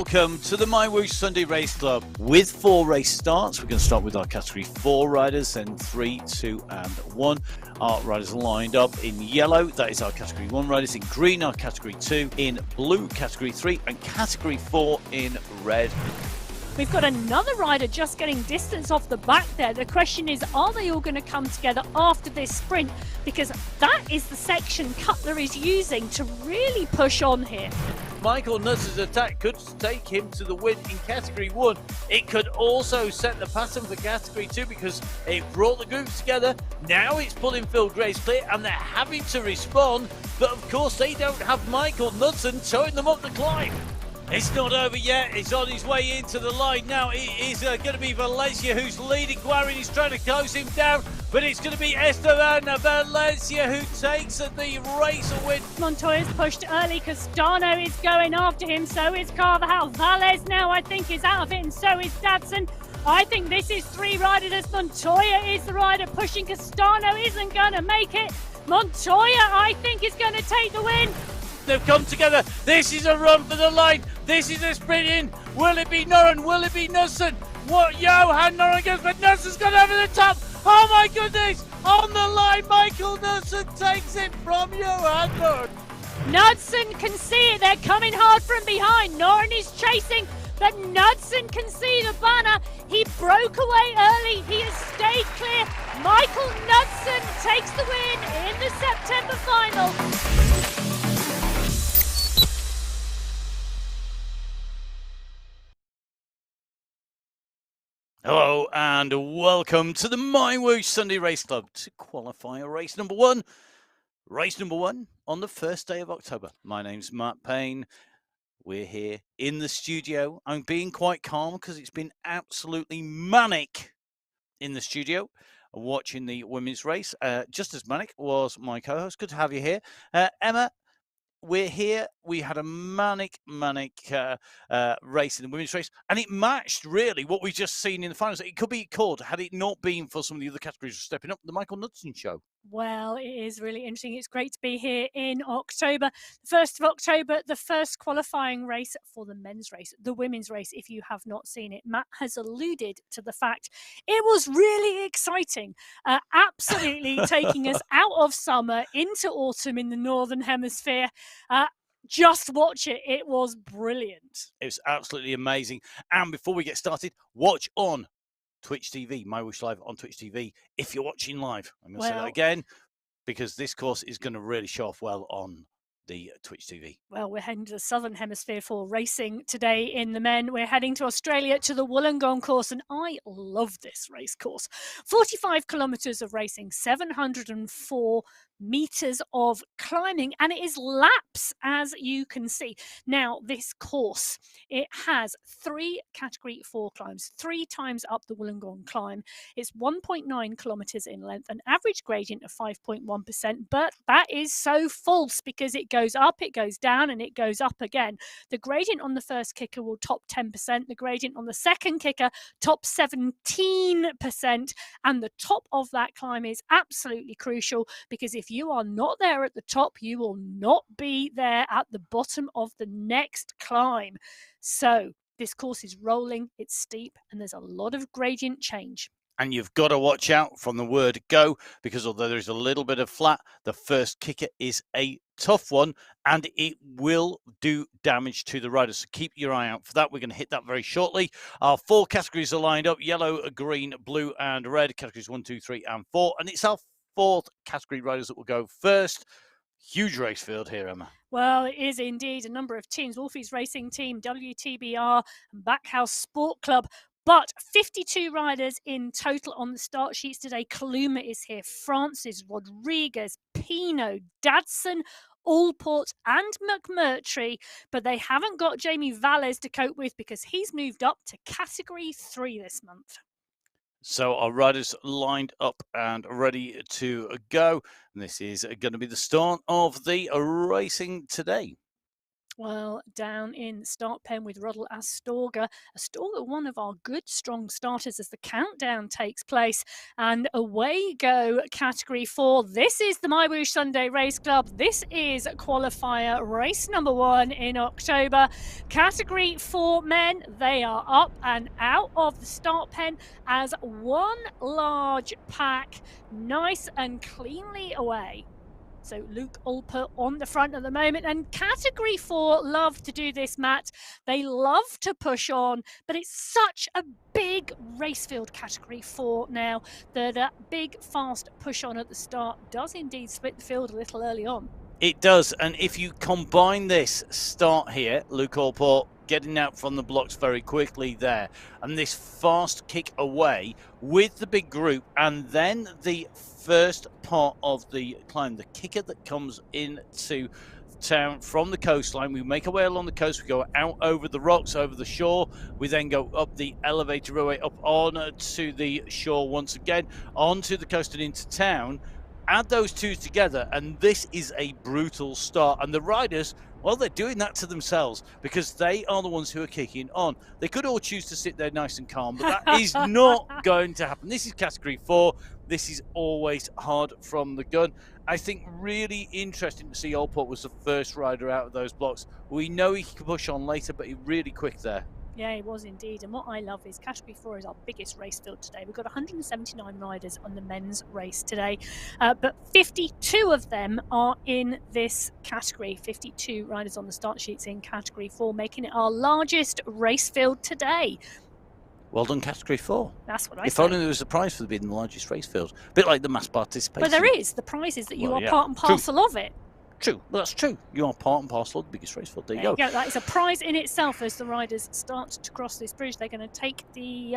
welcome to the MyWhoosh Sunday Race Club. With 4 race starts, we're going to start with our Category 4 riders, then 3, 2 and 1. Our riders lined up in yellow, that is our Category 1 riders. In green, our Category 2. In blue, Category 3. And Category 4 in red. We've got another rider just getting distance off the back there. The question is, are they all going to come together after this sprint? Because that is the section Cutler is using to really push on here. Michael Nutt's attack could take him to the win in Category 1. It could also set the pattern for Category 2 because it brought the groups together. Now it's pulling Phil Grace clear and they're having to respond. But of course they don't have Michael Knudsen towing them up the climb. It's not over yet. It's on his way into the line now. It is going to be Valencia who's leading. Guarin is trying to close him down, but it's going to be Esteban Valencia who takes the race win. Montoya's pushed early. Castano is going after him. So is Carvajal. Valles now, I think, is out of it, and so is Dadson. I think this is 3 riders. Montoya is the rider pushing. Castano isn't going to make it. Montoya, I think, is going to take the win. They've come together. This is a run for the line. This is a sprint in. Will it be Noren? Will it be Knudsen? What? Johan Noren goes, but Knudsen's gone over the top. Oh my goodness! On the line, Michael Knudsen takes it from Johan Noren. Knudsen can see it. They're coming hard from behind. Noren is chasing, but Knudsen can see the banner. He broke away early. He has stayed clear. Michael Knudsen takes the win in the September final. Hello and welcome to the MyWhoosh Sunday Race Club to Qualifier Race number 1. Race number 1 on the first day of October. My name's Matt Payne. We're here in the studio. I'm being quite calm because it's been absolutely manic in the studio watching the women's race. Just as manic was my co-host. Good to have you here. Emma, we're here. We had a manic race in the women's race, and it matched really what we've just seen in the finals. It could be called, had it not been for some of the other categories stepping up, the Michael Knudsen show. Well, it is really interesting. It's great to be here in October. The 1st of October, the first qualifying race for the men's race, the women's race, if you have not seen it. Matt has alluded to the fact it was really exciting, absolutely taking us out of summer into autumn in the Northern Hemisphere. Just watch it. It was brilliant. It was absolutely amazing. And before we get started, watch on Twitch TV, MyWhoosh Live on Twitch TV, if you're watching live. I'm going to say that again, because this course is going to really show off well on the Twitch TV. Well, we're heading to the Southern Hemisphere for racing today in the men. We're heading to Australia to the Wollongong course, and I love this race course. 45 kilometres of racing, 704 meters of climbing, and it is laps, as you can see. Now, this course, it has 3 category 4 climbs, 3 times up the Wollongong climb. It's 1.9 kilometers in length, an average gradient of 5.1%, but that is so false because it goes up, it goes down, and it goes up again. The gradient on the first kicker will top 10%, the gradient on the second kicker top 17%, and the top of that climb is absolutely crucial because if you are not there at the top, you will not be there at the bottom of the next climb. So this course is rolling, it's steep, and there's a lot of gradient change. And you've got to watch out from the word go, because although there's a little bit of flat, the first kicker is a tough one and it will do damage to the riders. So keep your eye out for that. We're going to hit that very shortly. Our 4 categories are lined up: yellow, green, blue, and red. Categories 1, 2, 3, and 4. And it's our 4th category riders that will go first. Huge race field here, Emma. Well, it is indeed. A number of teams: Wolfie's Racing Team, WTBR, and Backhouse Sport Club. But 52 riders in total on the start sheets today. Kaluma is here, Francis, Rodriguez, Pino, Dadson, Allport and McMurtry, but they haven't got Jamie Valles to cope with because he's moved up to Category 3 this month. So our riders lined up and ready to go. And this is going to be the start of the racing today. Well, down in the start pen with Roddle Astorga. Astorga, one of our good, strong starters as the countdown takes place. And away go Category 4. This is the MyWhoosh Sunday Race Club. This is qualifier race number 1 in October. Category 4 men, they are up and out of the start pen as one large pack, nice and cleanly away. So Luke Ulper on the front at the moment, and Category 4 love to do this, Matt. They love to push on, but it's such a big race field, Category 4 now, that big, fast push on at the start does indeed split the field a little early on. It does, and if you combine this start here, Luke Allport getting out from the blocks very quickly there, and this fast kick away with the big group, and then the first part of the climb, the kicker that comes into town from the coastline. We make our way along the coast, we go out over the rocks, over the shore, we then go up the elevator railway, up on to the shore once again, onto the coast and into town. Add those two together, and this is a brutal start. And the riders, well, they're doing that to themselves because they are the ones who are kicking on. They could all choose to sit there nice and calm, but that is not going to happen. This is Category 4. This is always hard from the gun. I think really interesting to see Allport was the first rider out of those blocks. We know he could push on later, but he really quick there. Yeah, it was indeed. And what I love is Category 4 is our biggest race field today. We've got 179 riders on the men's race today, but 52 of them are in this category. 52 riders on the start sheets in Category 4, making it our largest race field today. Well done, Category 4. That's what I If say. only there was a prize for being the largest race field. A bit like the mass participation. Well, there is. The prize is that you are part and parcel of it. True, well, that's true. You are part and parcel of the biggest race field. There you go. That is a prize in itself as the riders start to cross this bridge. They're going to take the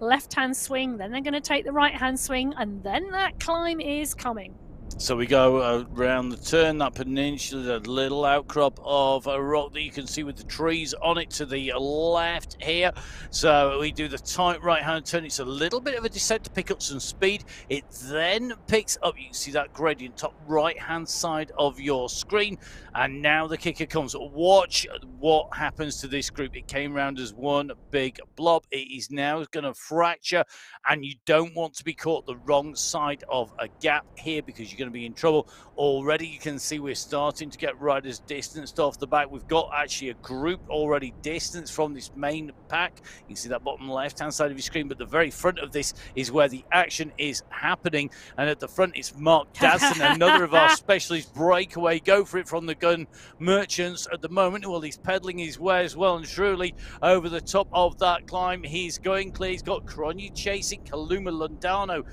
left-hand swing, then they're going to take the right-hand swing, and then that climb is coming. So we go around the turn, that peninsula, a little outcrop of a rock that you can see with the trees on it to the left here. So we do the tight right-hand turn. It's a little bit of a descent to pick up some speed. It then picks up, you can see that gradient top right-hand side of your screen. And now the kicker comes. Watch what happens to this group. It came round as one big blob. It is now going to fracture, and you don't want to be caught the wrong side of a gap here because you're going to be in trouble. Already you can see we're starting to get riders distanced off the back. We've got actually a group already distanced from this main pack. You can see that bottom left hand side of your screen, but the very front of this is where the action is happening, and at the front it's Mark Dadson, another of our specialist breakaway, go for it from the gun merchants at the moment. Well, he's peddling his way as well and truly over the top of that climb. He's going clear. He's got Cronje chasing, Kaluma Lundano,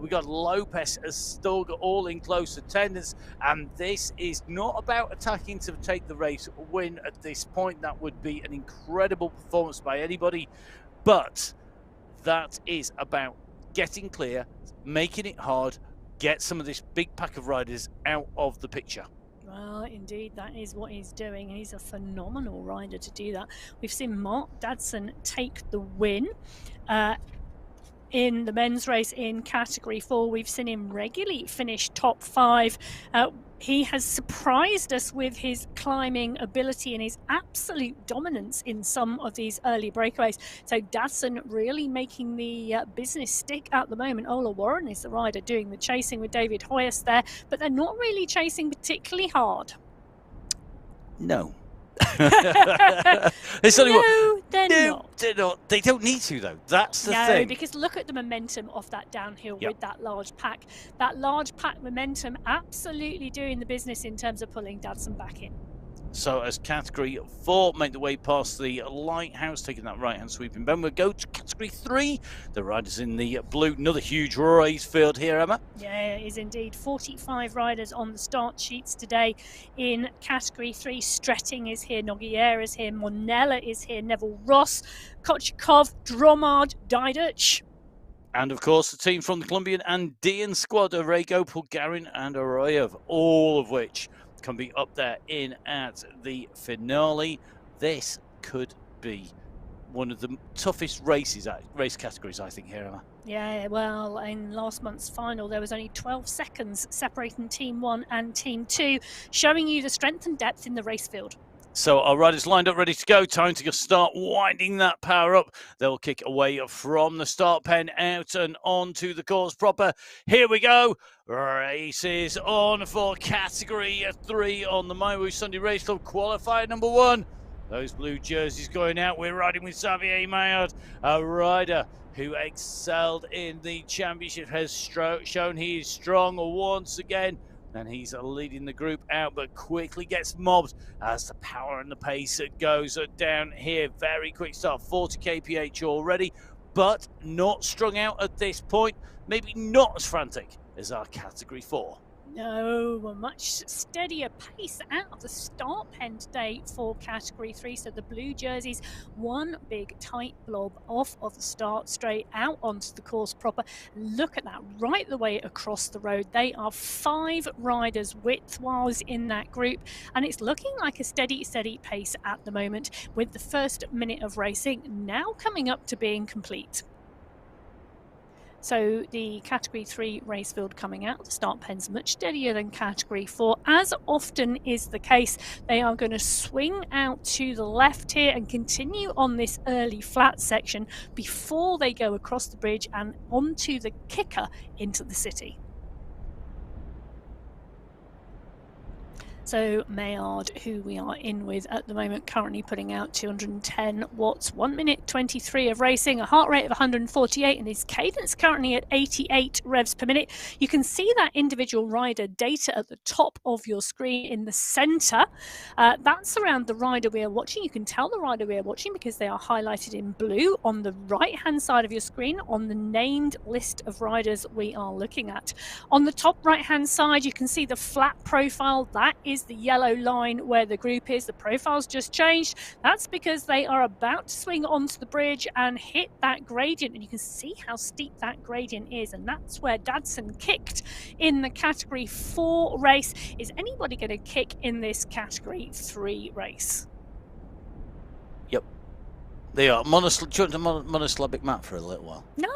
we've got Lopez Astorga all in close attendance, and this is not about attacking to take the race win at this point. That would be an incredible performance by anybody, but that is about getting clear, making it hard, get some of this big pack of riders out of the picture. Well, indeed, that is what he's doing. He's a phenomenal rider to do that. We've seen Mark Dadson take the win in the men's race in Category 4. We've seen him regularly finish top 5. He has surprised us with his climbing ability and his absolute dominance in some of these early breakaways. So Dadson really making the business stick at the moment. Ola Warren is the rider doing the chasing with David Hoyas there, but they're not really chasing particularly hard. No. No, they're not. They're not. They don't need to, though. That's the no, thing. Because look at the momentum of that downhill with that large pack. That large pack momentum absolutely doing the business in terms of pulling Dadson back in. So as Category 4 make the way past the lighthouse, taking that right-hand sweeping bend, we'll go to Category 3. The riders in the blue, another huge race field here, Emma. Yeah, it is indeed. 45 riders on the start sheets today in Category 3. Stretting is here, Nogueira is here, Monella is here, Neville Ross, Kochikov, Dromard, Diduch. And of course, the team from the Colombian Andean squad, Arrego, Pulgarin, and Arroyev, all of which can be up there in at the finale. This could be one of the toughest race categories, I think, here, Emma. Yeah, well, in last month's final, there was only 12 seconds separating Team 1 and Team 2, showing you the strength and depth in the race field. So our riders lined up, ready to go. Time to start winding that power up. They'll kick away from the start pen out and onto the course proper. Here we go. Races on for Category 3 on the MyWhoosh Sunday Race Club qualifier number 1. Those blue jerseys going out. We're riding with Xavier Maillard, a rider who excelled in the championship, has shown he is strong once again. And he's leading the group out, but quickly gets mobbed as the power and the pace goes down here. Very quick start, 40 kph already, but not strung out at this point. Maybe not as frantic as our Category 4. No, a much steadier pace out of the start pen today for Category 3. So the blue jerseys, one big tight blob off of the start straight out onto the course proper. Look at that, right the way across the road. They are 5 riders widthwise in that group, and it's looking like a steady pace at the moment, with the first minute of racing now coming up to being complete. So the Category 3 race field coming out, the start pen's much steadier than Category 4. As often is the case, they are going to swing out to the left here and continue on this early flat section before they go across the bridge and onto the kicker into the city. So Maillard, who we are in with at the moment, currently putting out 210 watts, 1 minute 23 of racing, a heart rate of 148, and his cadence currently at 88 revs per minute. You can see that individual rider data at the top of your screen in the center. That's around the rider we are watching. You can tell the rider we are watching because they are highlighted in blue on the right-hand side of your screen on the named list of riders we are looking at. On the top right-hand side, you can see the flat profile. That is the yellow line where the group is. The profile's just changed. That's because they are about to swing onto the bridge and hit that gradient, and you can see how steep that gradient is, and that's where Dadson kicked in the Category 4 race. Is anybody going to kick in this Category 3 race? Yep. They are. Do you want a monosyllabic map for a little while? No.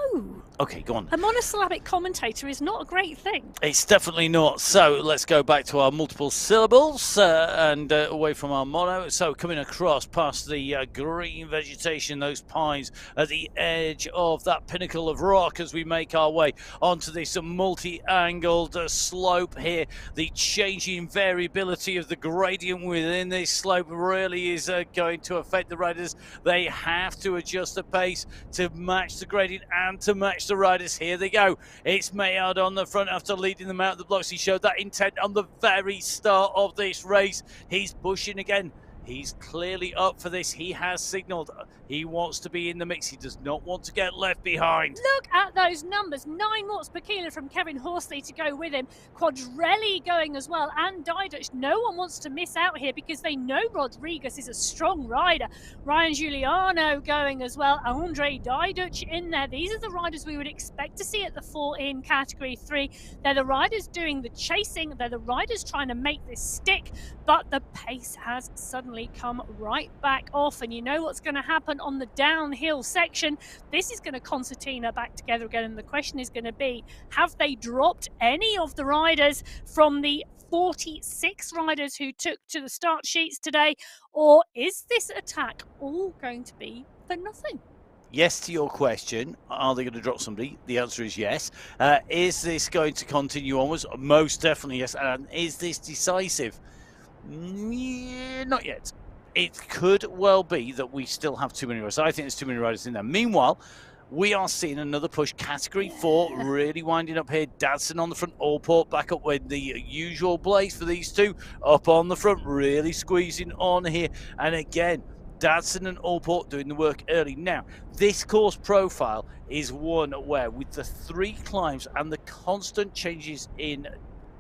Okay, go on. A monosyllabic commentator is not a great thing. It's definitely not. So let's go back to our multiple syllables and away from our mono. So coming across past the green vegetation, those pines at the edge of that pinnacle of rock as we make our way onto this multi-angled slope here. The changing variability of the gradient within this slope really is going to affect the riders. They have to adjust the pace to match the gradient and to match the riders. Here they go. It's Maillard on the front after leading them out of the blocks. He showed that intent on the very start of this race. He's pushing again. He's clearly up for this. He has signalled he wants to be in the mix. He does not want to get left behind. Look at those numbers. 9 watts per kilo from Kevin Horsley to go with him. Quadrelli going as well, and Diduch. No one wants to miss out here because they know Rodriguez is a strong rider. Ryan Giuliano going as well. Andre Diduch in there. These are the riders we would expect to see at the 4 in Category 3. They're the riders doing the chasing. They're the riders trying to make this stick, but the pace has suddenly come right back off, and you know what's going to happen on the downhill section. This is going to concertina back together again, and the question is going to be, have they dropped any of the riders from the 46 riders who took to the start sheets today, or is this attack all going to be for nothing? Yes to your question. Are they going to drop somebody? The answer is yes. Is this going to continue onwards? Most definitely yes. And is this decisive? Not yet. It could well be that we still have too many riders. I think there's too many riders in there. Meanwhile, we are seeing another push. Category 4 really winding up here. Dadson on the front. Allport back up with the usual blaze for these two. Up on the front, really squeezing on here. And again, Dadson and Allport doing the work early. Now, this course profile is one where with the 3 climbs and the constant changes in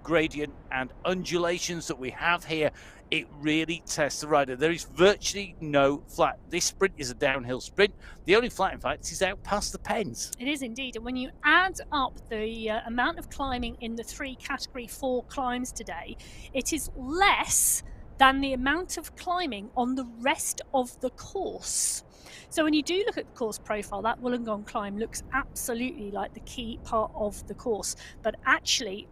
gradient and undulations that we have here, it really tests the rider. There is virtually no flat. This sprint is a downhill sprint. The only flat, in fact, is out past the pens. It is indeed. And when you add up the amount of climbing in the 3 Category 4 climbs today, it is less than the amount of climbing on the rest of the course. So when you do look at the course profile, that Wollongong climb looks absolutely like the key part of the course. But actually,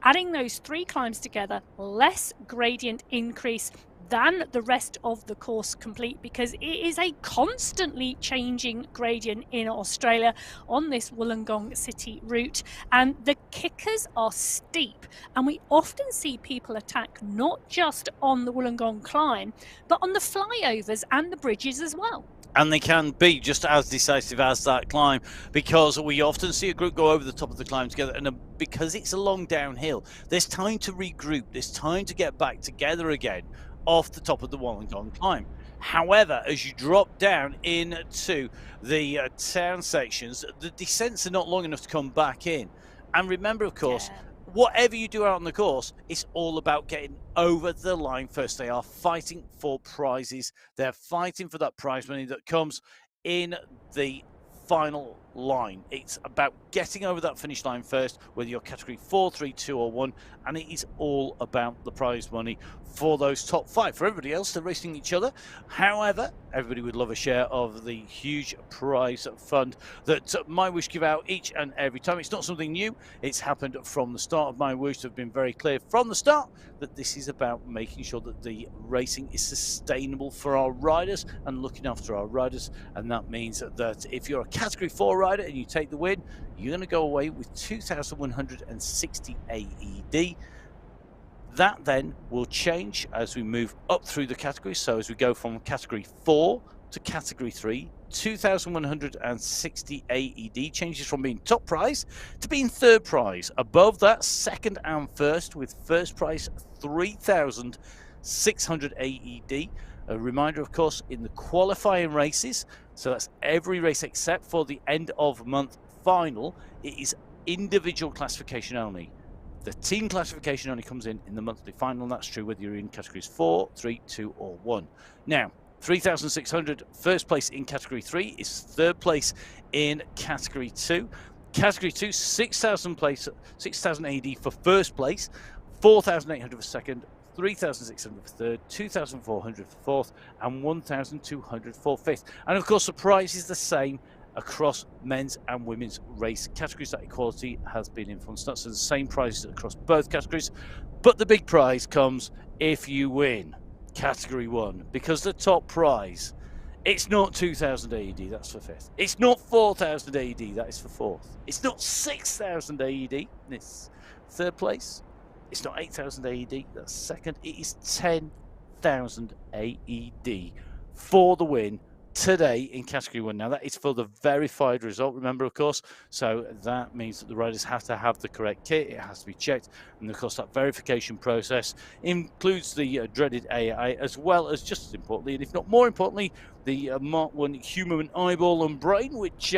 adding those 3 climbs together, less gradient increase, than the rest of the course complete, because it is a constantly changing gradient in Australia on this Wollongong City route, and the kickers are steep, and we often see people attack not just on the Wollongong climb but on the flyovers and the bridges as well. And they can be just as decisive as that climb, because we often see a group go over the top of the climb together, and because it's a long downhill, there's time to regroup, there's time to get back together again off the top of the Wollongong climb. However, as you drop down into the town sections, the descents are not long enough to come back in. And remember, of course, whatever you do out on the course, it's all about getting over the line first. They are fighting for prizes. They're fighting for that prize money that comes in the final line. It's about getting over that finish line first, whether you're category 4, 3, 2 or 1, and it is all about the prize money for those top 5. For everybody else, they're racing each other. However, everybody would love a share of the huge prize fund that MyWhoosh give out each and every time. It's not something new. It's happened from the start of MyWhoosh. They've been very clear from the start that this is about making sure that the racing is sustainable for our riders and looking after our riders. And that means that if you're a category 4 rider and you take the win, you're going to go away with 2,160 AED. That then will change as we move up through the categories. So as we go from category 4 to category 3, 2,160 AED changes from being top prize to being third prize. Above that, second and first, with first prize 3,600 AED. A reminder, of course, in the qualifying races, so that's every race except for the end of month final, it is individual classification only. The team classification only comes in the monthly final, and that's true whether you're in categories 4, 3, 2 or 1. Now, 3,600 first place in category 3 is third place in category 2. Category 2, 6,000 AED for first place, 4,800 for second, 3,600 for third, 2,400 for fourth, and 1,200 for fifth. And of course, the prize is the same across men's and women's race categories. That equality has been in from the start, so the same prizes across both categories. But the big prize comes if you win category 1, because the top prize, it's not 2,000 AED, that's for fifth. It's not 4,000 AED, that is for fourth. It's not 6,000 AED, it's third place. It's not 8,000 AED, that's second. It is 10,000 AED for the win today in category 1. Now that is for the verified result, remember, of course, so that means that the riders have to have the correct kit, it has to be checked, and of course that verification process includes the dreaded AI, as well as, just as importantly, and if not more importantly, the Mark 1 human eyeball and brain, which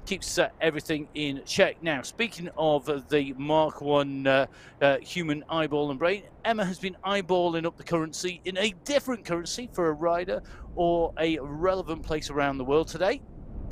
keeps everything in check. Now, speaking of the Mark 1 human eyeball and brain, Emma has been eyeballing up the currency in a different currency for a rider or a relevant place around the world today.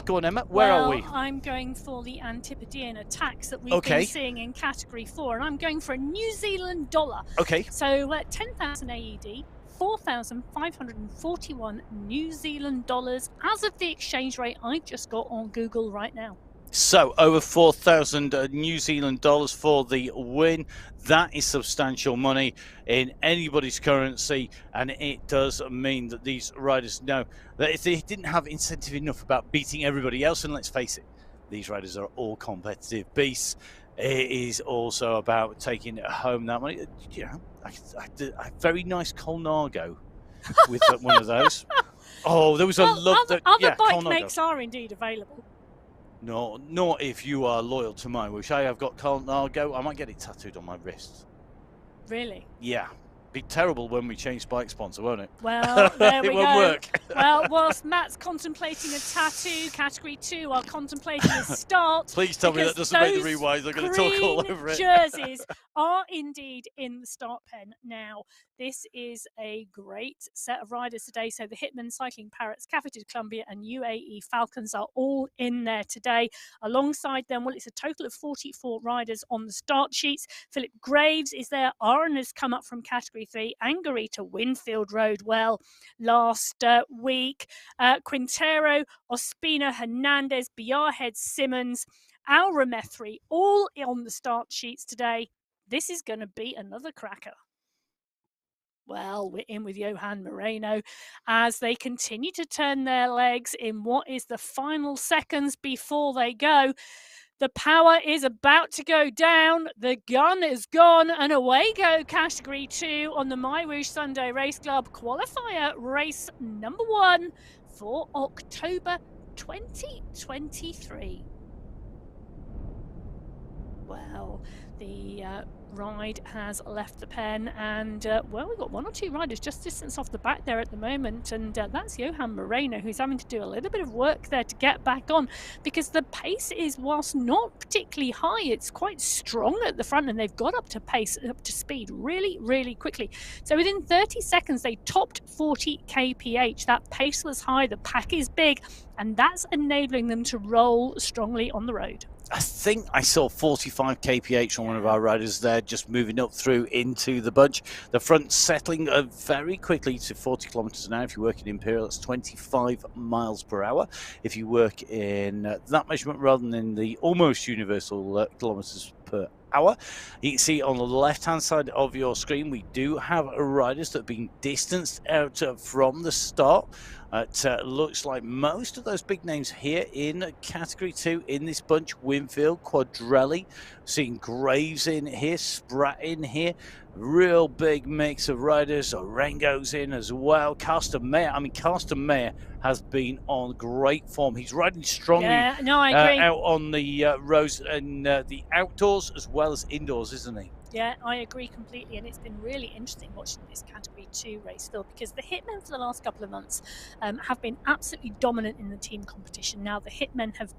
Go on, Emma, where are we? I'm going for the Antipodean attacks that we've been seeing in category 4, and I'm going for a New Zealand dollar. Okay. So 10,000 AED, 4,541 New Zealand dollars as of the exchange rate I've just got on Google right now. So over 4,000 New Zealand dollars for the win. That is substantial money in anybody's currency, and it does mean that these riders know that if they didn't have incentive enough about beating everybody else, and let's face it, these riders are all competitive beasts, it is also about taking home that money. You know, a very nice Colnago with one of those. Oh, there was a lot that other bike makes are indeed available. No, not if you are loyal to MyWhoosh. I have got Colnago. I might get it tattooed on my wrist. Really? Yeah. Be terrible when we change bike sponsor, won't it? Well, there we go. It won't work. Well, whilst Matt's contemplating a tattoo, category 2 are contemplating a start. Please tell me that doesn't make the rewinds. I'm going to talk all over it. Jerseys are indeed in the start pen now. This is a great set of riders today. So the Hitman, Cycling Parrots, Cafeted Columbia and UAE Falcons are all in there today. Alongside them, well, it's a total of 44 riders on the start sheets. Philip Graves is there. Aaron has come up from category 3. Angarita Winfield rode well last week. Quintero, Ospina, Hernandez, Biarhead, Simmons, Al Ramethri, all on the start sheets today. This is going to be another cracker. Well, we're in with Johan Moreno as they continue to turn their legs in what is the final seconds before they go. The power is about to go down. The gun is gone, and away go Category 2 on the MyWhoosh Sunday Race Club qualifier race number 1 for October 2023. Well, the ride has left the pen, and well, we've got one or two riders just distance off the back there at the moment, and that's Johan Moreno, who's having to do a little bit of work there to get back on, because the pace is, whilst not particularly high, it's quite strong at the front, and they've got up to speed really, really quickly. So within 30 seconds, they topped 40 kph. That pace was high, the pack is big, and that's enabling them to roll strongly on the road. I think I saw 45 kph on one of our riders there, just moving up through into the bunch. The front settling very quickly to 40 kilometers an hour. If you work in Imperial, it's 25 miles per hour. If you work in that measurement rather than in the almost universal kilometers per hour, you can see on the left hand side of your screen we do have riders that have been distanced out from the start. It looks like most of those big names here in Category 2 in this bunch: Winfield, Quadrelli, seeing Graves in here, Spratt in here, real big mix of riders. Orengo's in as well. Carsten Meyer, Carsten Meyer has been on great form. He's riding strongly I agree. Out on the roads and the outdoors as well as indoors, isn't he? Yeah, I agree completely, and it's been really interesting watching this Category 2 race, Phil, because the Hitmen for the last couple of months have been absolutely dominant in the team competition. Now the Hitmen have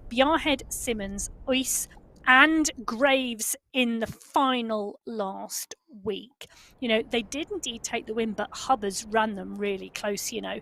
Bjarhed, Simmons, Uys and Graves in the final last week. You know, they did indeed take the win, but Hubbards ran them really close, you know.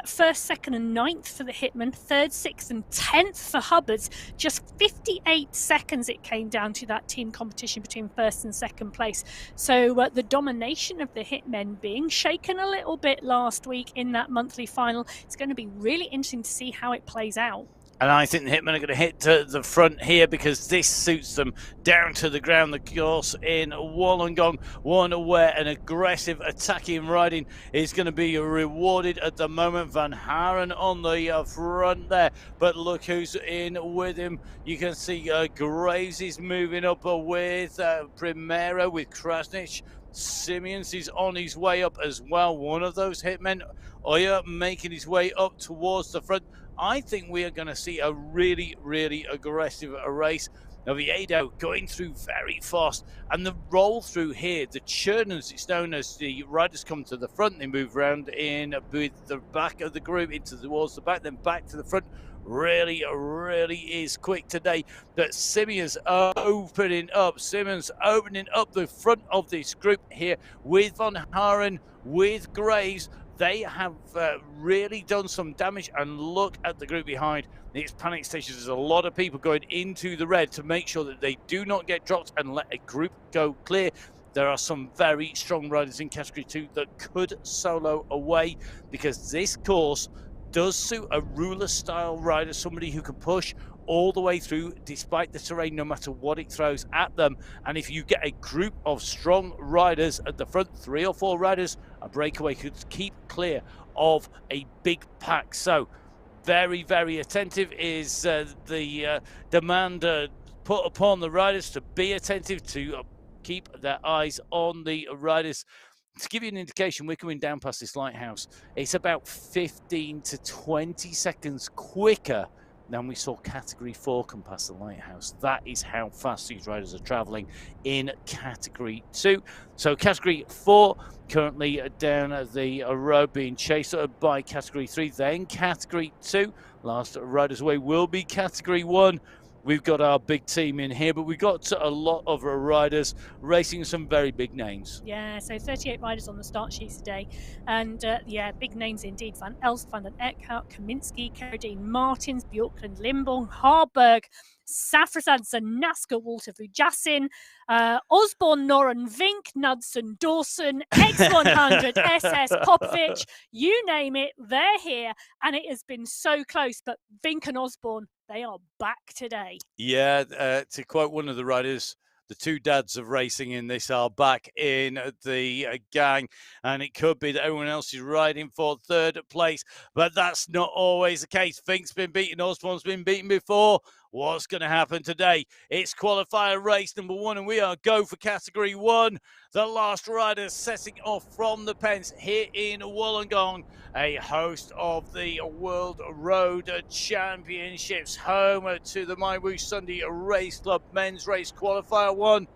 First, second and ninth for the Hitmen, third, sixth and 10th for Hubbards. Just 58 seconds it came down to that team competition between first and second place. So the domination of the Hitmen being shaken a little bit last week in that monthly final. It's going to be really interesting to see how it plays out. And I think the Hitmen are going to hit to the front here because this suits them down to the ground. The course in Wollongong, one where an aggressive attacking riding is going to be rewarded at the moment. Van Haren on the front there, but look who's in with him. You can see Graves is moving up with Primero, with Krasnich. Simmons is on his way up as well. One of those Hitmen, Oya, making his way up towards the front. I think we are going to see a really, really aggressive race. Oviedo going through very fast, and the roll through here, the churn as it's known, as the riders come to the front, they move around in with the back of the group towards the back, then back to the front. Really, really is quick today. That Simmons opening up the front of this group here with Van Haren, with Graves. They have really done some damage, and look at the group behind. It's panic stations. There's a lot of people going into the red to make sure that they do not get dropped and let a group go clear. There are some very strong riders in Category 2 that could solo away, because this course does suit a ruler-style rider, somebody who can push all the way through despite the terrain, no matter what it throws at them. And if you get a group of strong riders at the front, 3 or 4 riders, a breakaway could keep clear of a big pack. So very, very attentive is the demand put upon the riders to be attentive, to keep their eyes on the riders. To give you an indication, we're coming down past this lighthouse. It's about 15 to 20 seconds quicker than we saw Category 4 come past the lighthouse. That is how fast these riders are travelling in Category 2. So Category 4 currently down the road, being chased by Category 3, then Category 2. Last riders away will be Category 1. We've got our big team in here, but we've got a lot of riders racing some very big names. Yeah, so 38 riders on the start sheets today. And yeah, big names indeed. Van Elst, Van den Eckhout, Kaminski, Carradine, Martins, Bjorklund, Limbong, Harburg, Safrasadsen, Nasker, Walter Vujassin, Osborne, Noren, Vink, Knudsen, Dawson, X100, SS, Popovic, you name it, they're here. And it has been so close, but Vink and Osborne, they are back today. Yeah, to quote one of the riders, The two dads of racing in this are back in the gang, and it could be that everyone else is riding for third place, but that's not always the case. Fink's been beaten, Osborne's been beaten before. What's going to happen today? It's qualifier race number 1, and we are go for category 1. The last riders setting off from the pens here in Wollongong, a host of the World Road Championships, home to the MyWhoosh Sunday Race Club Men's Race Qualifier 1.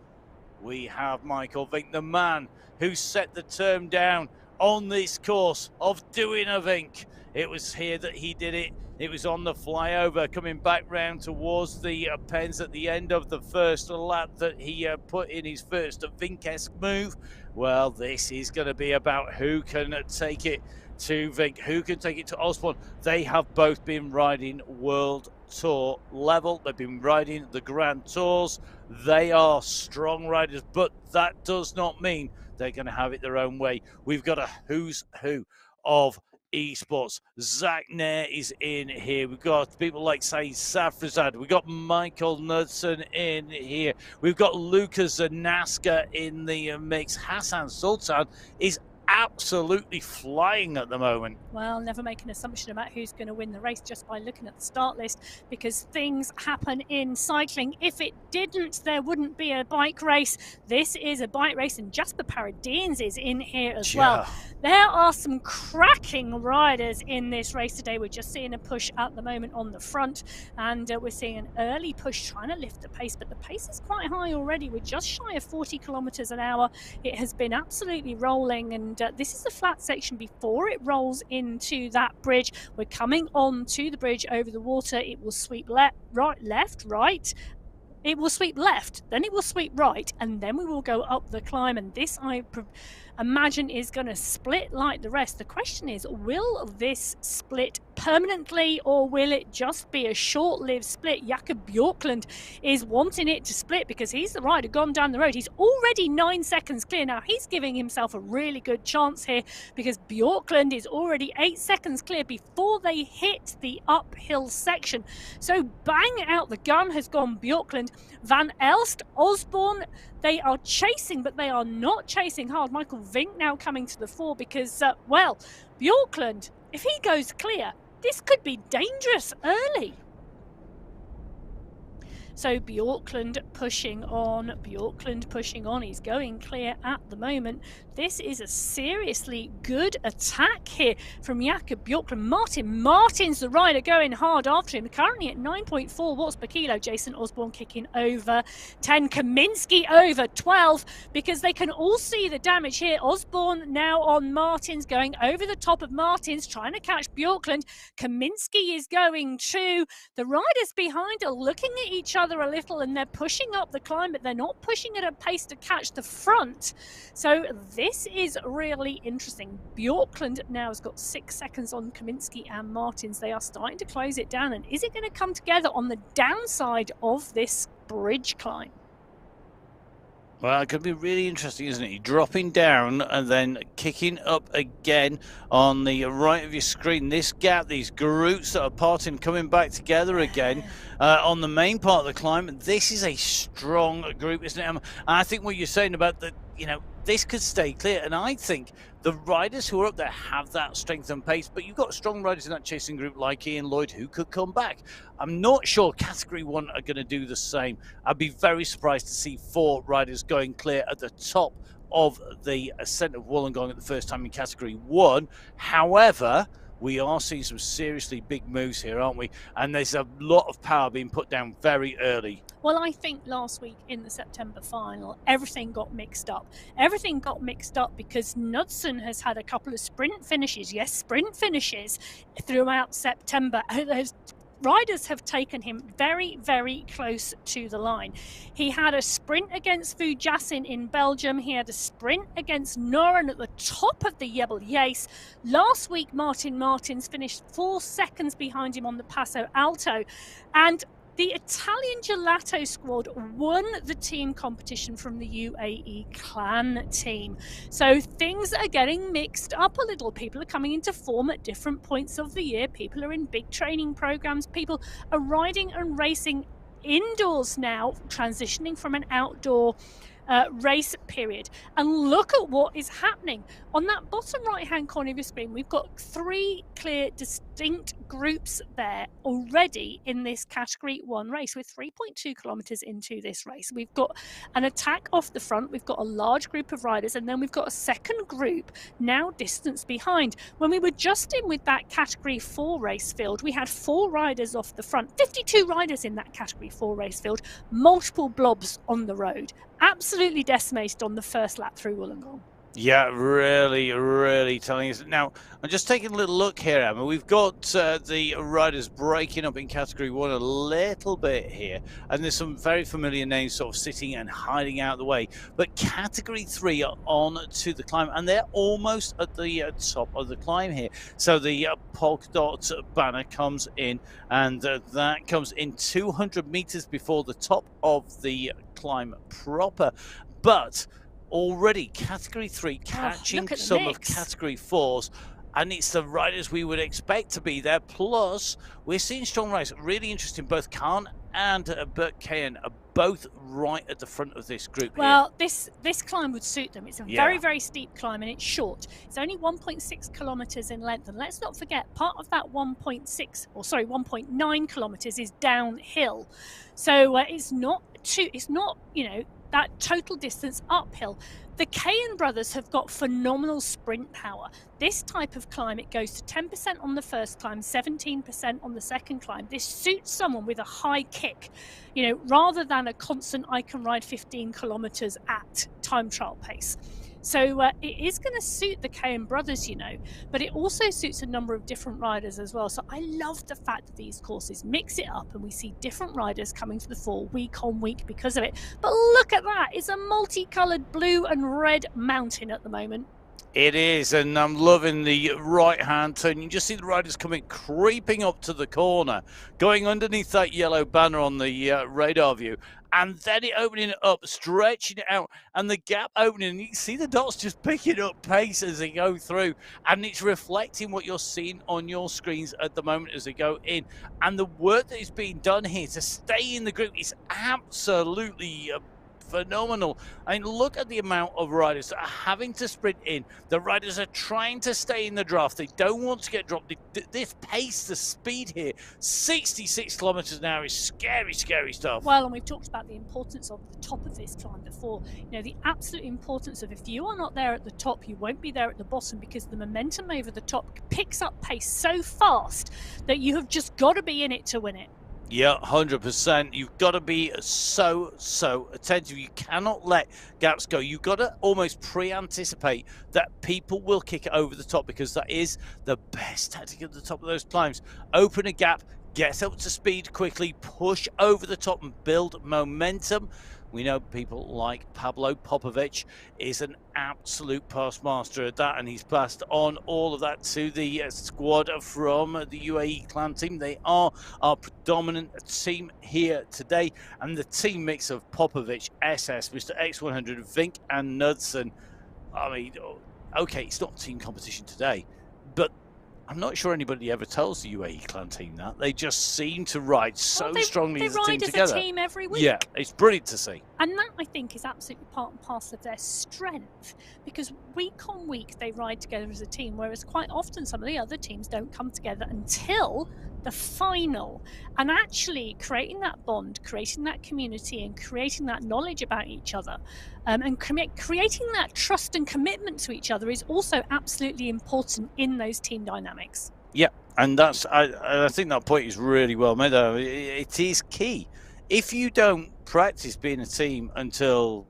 We have Michael Vink, the man who set the term down on this course of doing a Vink. It was here that he did it. It was on the flyover coming back round towards the pens at the end of the first lap that he put in his first Vink-esque move. Well, this is going to be about who can take it to Vink, who can take it to Osborne. They have both been riding World Tour level. They've been riding the Grand Tours. They are strong riders, but that does not mean they're going to have it their own way. We've got a who's who of esports. Zach Nair is in here. We've got people like Saeed Safrazad. We've got Michael Knudsen in here. We've got Lucas Zanaska in the mix. Hassan Sultan is absolutely flying at the moment. Well, never make an assumption about who's going to win the race just by looking at the start list, because things happen in cycling. If it didn't, there wouldn't be a bike race. This is a bike race, and Jasper Paradines is in here as well. There are some cracking riders in this race today. We're just seeing a push at the moment on the front, and we're seeing an early push trying to lift the pace, but the pace is quite high already. We're just shy of 40 kilometers an hour. It has been absolutely rolling, and this is the flat section before it rolls into that bridge. We're coming on to the bridge over the water. It will sweep left, right. It will sweep left, then it will sweep right, and then we will go up the climb. And this, I imagine, is going to split like the rest. The question is, will this split permanently, or will it just be a short-lived split? Jakob Bjorklund is wanting it to split because he's the rider gone down the road. He's already 9 seconds clear now. He's giving himself a really good chance here because Bjorklund is already 8 seconds clear before they hit the uphill section. So bang out the gun has gone Bjorklund. Van Elst, Osborne, they are chasing, but they are not chasing hard. Michael Vink now coming to the fore because, well, Bjorklund, if he goes clear, this could be dangerous early. So Bjorklund pushing on, he's going clear at the moment. This is a seriously good attack here from Jakob Bjorklund. Martin's the rider going hard after him, currently at 9.4 watts per kilo. Jason Osborne kicking over 10, Kaminsky over 12, because they can all see the damage here. Osborne now on Martins, going over the top of Martins, trying to catch Bjorklund. Kaminsky is going too. The riders behind are looking at each other a little, and they're pushing up the climb, but they're not pushing at a pace to catch the front. So this is really interesting. Bjorklund now has got 6 seconds on Kaminsky and Martins. They are starting to close it down, and is it going to come together on the downside of this bridge climb? Well, it could be really interesting, isn't it? Dropping down and then kicking up again on the right of your screen. This gap, these groups that are parting, coming back together again on the main part of the climb. This is a strong group, isn't it? I think what you're saying about the, this could stay clear, and I think the riders who are up there have that strength and pace, but you've got strong riders in that chasing group like Ian Lloyd who could come back. I'm not sure Category 1 are going to do the same. I'd be very surprised to see 4 riders going clear at the top of the ascent of Wollongong at the first time in Category 1. However, we are seeing some seriously big moves here, aren't we? And there's a lot of power being put down very early. Well, I think last week in the September final, everything got mixed up. Everything got mixed up because Knudsen has had a couple of sprint finishes. Yes, sprint finishes throughout September. Riders have taken him very, very close to the line. He had a sprint against Fujassin in Belgium. He had a sprint against Noren at the top of the Jebel Yace. Last week, Martins finished 4 seconds behind him on the Passo Alto. And the Italian Gelato squad won the team competition from the UAE clan team. So things are getting mixed up a little. People are coming into form at different points of the year. People are in big training programs. People are riding and racing indoors now, transitioning from an outdoor race period. And look at what is happening. On that bottom right-hand corner of your screen, we've got 3 clear, distinct groups there already in this Category 1 race. We're 3.2 kilometres into this race. We've got an attack off the front. We've got a large group of riders, and then we've got a second group now distance behind. When we were just in with that Category 4 race field, we had 4 riders off the front, 52 riders in that Category 4 race field, multiple blobs on the road. Absolutely decimated on the first lap through Wollongong. Yeah, really telling us. Now, I'm just taking a little look here, Emma. We've got the riders breaking up in Category 1 a little bit here, and there's some very familiar names sort of sitting and hiding out the way. But Category 3 are on to the climb, and they're almost at the top of the climb here. So the polka dot banner comes in, and that comes in 200 meters before the top of the climb proper. But already Category 3 catching some of Category 4's, and it's the riders we would expect to be there. Plus, we're seeing strong riders. Really interesting. Both Khan and Bert Kayan are both right at the front of this group well, here. This climb would suit them. It's a very steep climb, and it's short. It's only 1.6 kilometres in length, and let's not forget, part of that 1.9 kilometres is downhill. So it's not that total distance uphill. The Kayan brothers have got phenomenal sprint power. This type of climb, it goes to 10% on the first climb, 17% on the second climb. This suits someone with a high kick, rather than a constant I can ride 15 kilometers at time trial pace. So it is going to suit the Kayan brothers, but it also suits a number of different riders as well. So I love the fact that these courses mix it up and we see different riders coming to the fore week on week because of it. But look at that. It's a multicolored blue and red mountain at the moment. It is, and I'm loving the right-hand turn. You can just see the riders coming, creeping up to the corner, going underneath that yellow banner on the radar view, and then it opening up, stretching it out, and the gap opening. And you can see the dots just picking up pace as they go through, and it's reflecting what you're seeing on your screens at the moment as they go in. And the work that is being done here to stay in the group is absolutely phenomenal. I mean, look at the amount of riders that are having to sprint in. The riders are trying to stay in the draft. They don't want to get dropped. This pace, the speed here, 66 kilometers an hour is scary stuff. Well, and we've talked about the importance of the top of this climb before. The absolute importance of, if you are not there at the top, you won't be there at the bottom, because the momentum over the top picks up pace so fast that you have just got to be in it to win it. Yeah, 100%. You've got to be so attentive. You cannot let gaps go. You've got to almost pre-anticipate that people will kick it over the top, because that is the best tactic at the top of those climbs. Open a gap, get up to speed quickly, push over the top and build momentum. We know people like Pablo Popovic is an absolute past master at that, and he's passed on all of that to the squad from the UAE clan team. They are our predominant team here today, and the team mix of Popovic, SS, Mr. X100, Vink and Knudsen. I mean, okay, it's not team competition today, but I'm not sure anybody ever tells the UAE clan team that. They just seem to ride strongly as a team together. They ride as a team every week. Yeah, it's brilliant to see. And that, I think, is absolutely part and parcel of their strength, because week on week they ride together as a team, whereas quite often some of the other teams don't come together until the final. And actually creating that bond, creating that community, and creating that knowledge about each other, and creating that trust and commitment to each other is also absolutely important in those team dynamics. Yeah, and I think that point is really well made. It is key. If you don't practice being a team until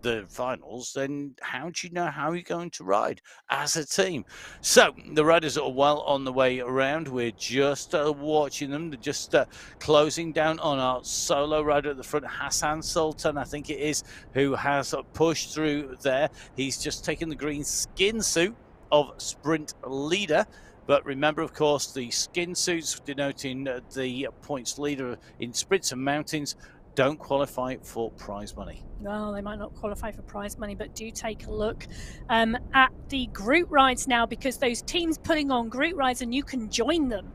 the finals, then how do you know how you're going to ride as a team? So the riders are well on the way around. We're just watching them. They're just closing down on our solo rider at the front, Hassan Sultan, I think it is, who has pushed through there. He's just taken the green skin suit of sprint leader. But remember, of course, the skin suits denoting the points leader in sprints and mountains don't qualify for prize money. Well, they might not qualify for prize money, but do take a look at the group rides now, because those teams putting on group rides and you can join them.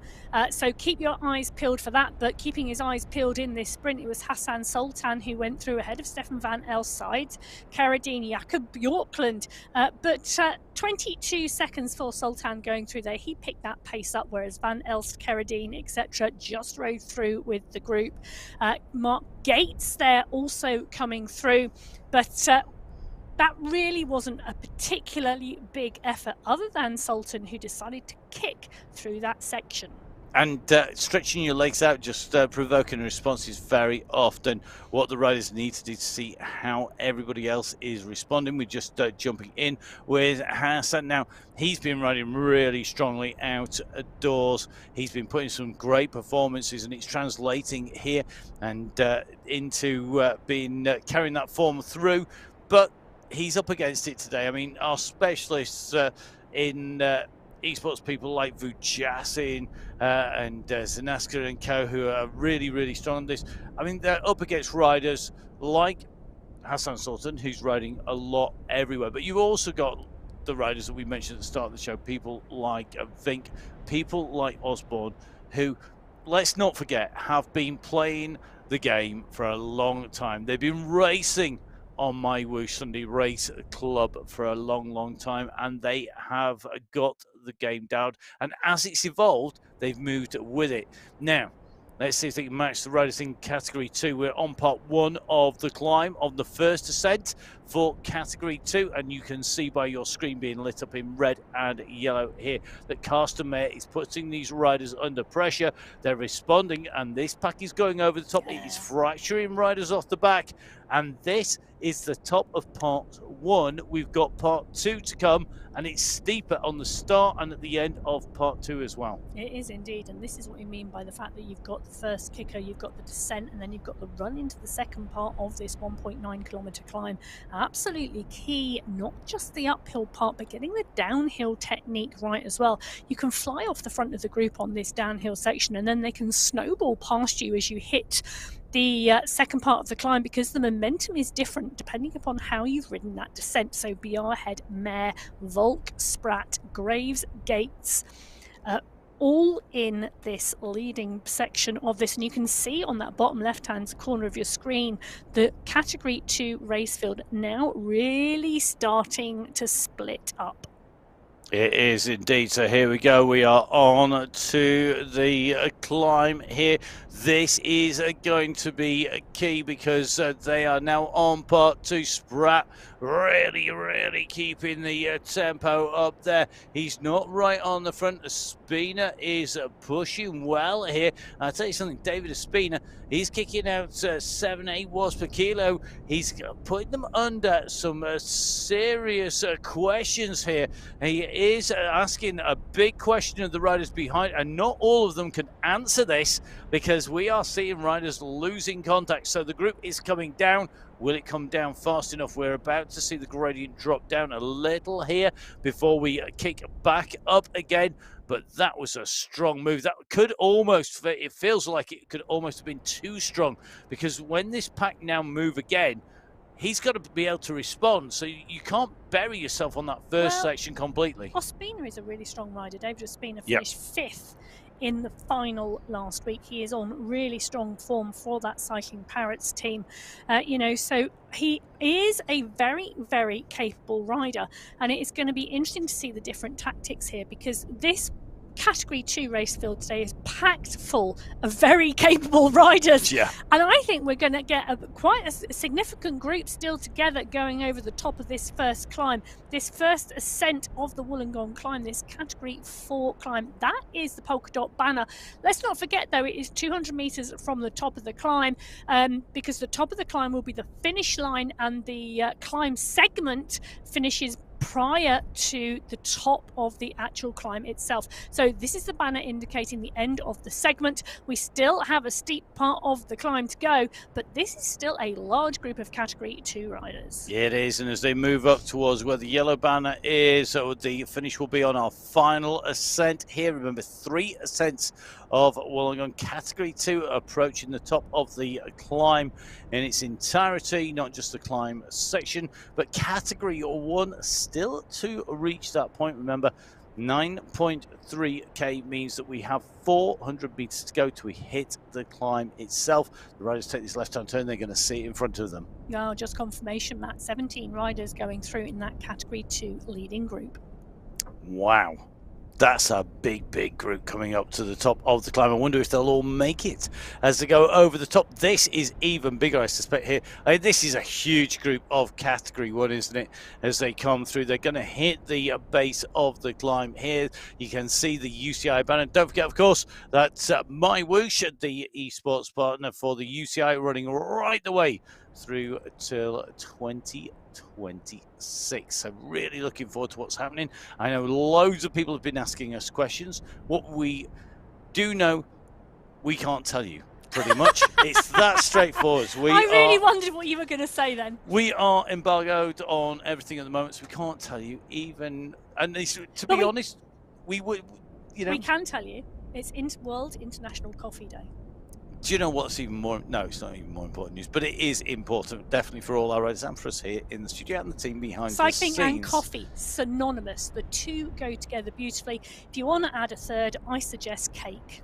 So keep your eyes peeled for that. But keeping his eyes peeled in this sprint, it was Hassan Sultan who went through ahead of Stefan van Elside, Karadine Jakob Bjorkland. But 22 seconds for Sultan going through there. He picked that pace up, whereas Van Elst, Karadine, etc. just rode through with the group. Mark Gates there also coming through, but that really wasn't a particularly big effort, other than Sultan, who decided to kick through that section. And stretching your legs out, just provoking a response, is very often what the riders need to do to see how everybody else is responding. We're just jumping in with Hassan now. He's been riding really strongly outdoors. He's been putting some great performances, and it's translating here and into being carrying that form through. But he's up against it today. I mean, our specialists in esports, people like Vujasin and Zanaska and co, who are really, really strong on this. I mean, they're up against riders like Hassan Sultan, who's riding a lot everywhere. But you've also got the riders that we mentioned at the start of the show, people like Vink, people like Osborne, who, let's not forget, have been playing the game for a long time. They've been racing on MyWhoosh Sunday Race Club for a long, long time, and they have got the game down. And as it's evolved, they've moved with it. Now, let's see if they can match the riders in Category 2. We're on part 1 of the climb, on the first ascent for Category 2, and you can see by your screen being lit up in red and yellow here that Carsten Mayer is putting these riders under pressure. They're responding, and this pack is going over the top. It is fracturing riders off the back, and this is the top of part 1. We've got part 2 to come, and it's steeper on the start and at the end of part 2 as well. It is indeed, and this is what we mean by the fact that you've got the first kicker, you've got the descent, and then you've got the run into the second part of this 1.9 kilometer climb. Absolutely key, not just the uphill part, but getting the downhill technique right as well. You can fly off the front of the group on this downhill section, and then they can snowball past you as you hit the second part of the climb, because the momentum is different depending upon how you've ridden that descent. So Bjarhead, Mare, Volk, Sprat, Graves, Gates, all in this leading section of this. And you can see on that bottom left hand corner of your screen the Category 2 race field now really starting to split up. It is indeed. So here we go. We are on to the climb here. This is going to be key, because they are now on part 2. Sprat really keeping the tempo up there. He's not right on the front. Espina is pushing well here. I'll tell you something, David Espina, he's kicking out 7-8 watts per kilo. He's putting them under some serious questions here. He is asking a big question of the riders behind, and not all of them can answer this, because we are seeing riders losing contact. So the group is coming down. Will it come down fast enough? We're about to see the gradient drop down a little here before we kick back up again. But that was a strong move. That could almost, it feels like it could almost have been too strong, because when this pack now move again, he's got to be able to respond. So you can't bury yourself on that first section completely. Ospina is a really strong rider. David Ospina finished 5th in the final last week. He is on really strong form for that Cycling Parrots team. So he is a very capable rider, and it is going to be interesting to see the different tactics here, because this Category 2 race field today is packed full of very capable riders. Yeah. And I think we're going to get quite a significant group still together going over the top of this first climb, this first ascent of the Wollongong climb, this Category 4 climb. That is the polka dot banner. Let's not forget, though, it is 200 meters from the top of the climb, because the top of the climb will be the finish line, and the climb segment finishes prior to the top of the actual climb itself. So this is the banner indicating the end of the segment. We still have a steep part of the climb to go, but this is still a large group of Category 2 riders. Yeah, it is, and as they move up towards where the yellow banner is, so the finish will be on our final ascent here. Remember, 3 ascents of Wollongong. Category 2 approaching the top of the climb in its entirety, not just the climb section, but Category 1 still to reach that point. Remember, 9.3k means that we have 400 meters to go till we hit the climb itself. The riders take this left-hand turn, they're going to see it in front of them. Oh, just confirmation, Matt. 17 riders going through in that Category 2 leading group. Wow. That's a big group coming up to the top of the climb. I wonder if they'll all make it as they go over the top. This is even bigger, I suspect, here. This is a huge group of Category 1, isn't it? As they come through, they're going to hit the base of the climb here. You can see the UCI banner. Don't forget, of course, that MyWhoosh, the esports partner for the UCI, running right the way through till 2026. So really looking forward to what's happening. I know loads of people have been asking us questions. What we do know, we can't tell you, pretty much. It's that straightforward. I really wondered what you were going to say then. We are embargoed on everything at the moment, so we can't tell you even, and to be honest, we would, you know. We can tell you. It's World International Coffee Day. Do you know what's even more? No, it's not even more important news, but it is important, definitely for all our riders and for us here in the studio and the team behind the scenes. Cycling and coffee, synonymous. The two go together beautifully. If you want to add a third, I suggest cake.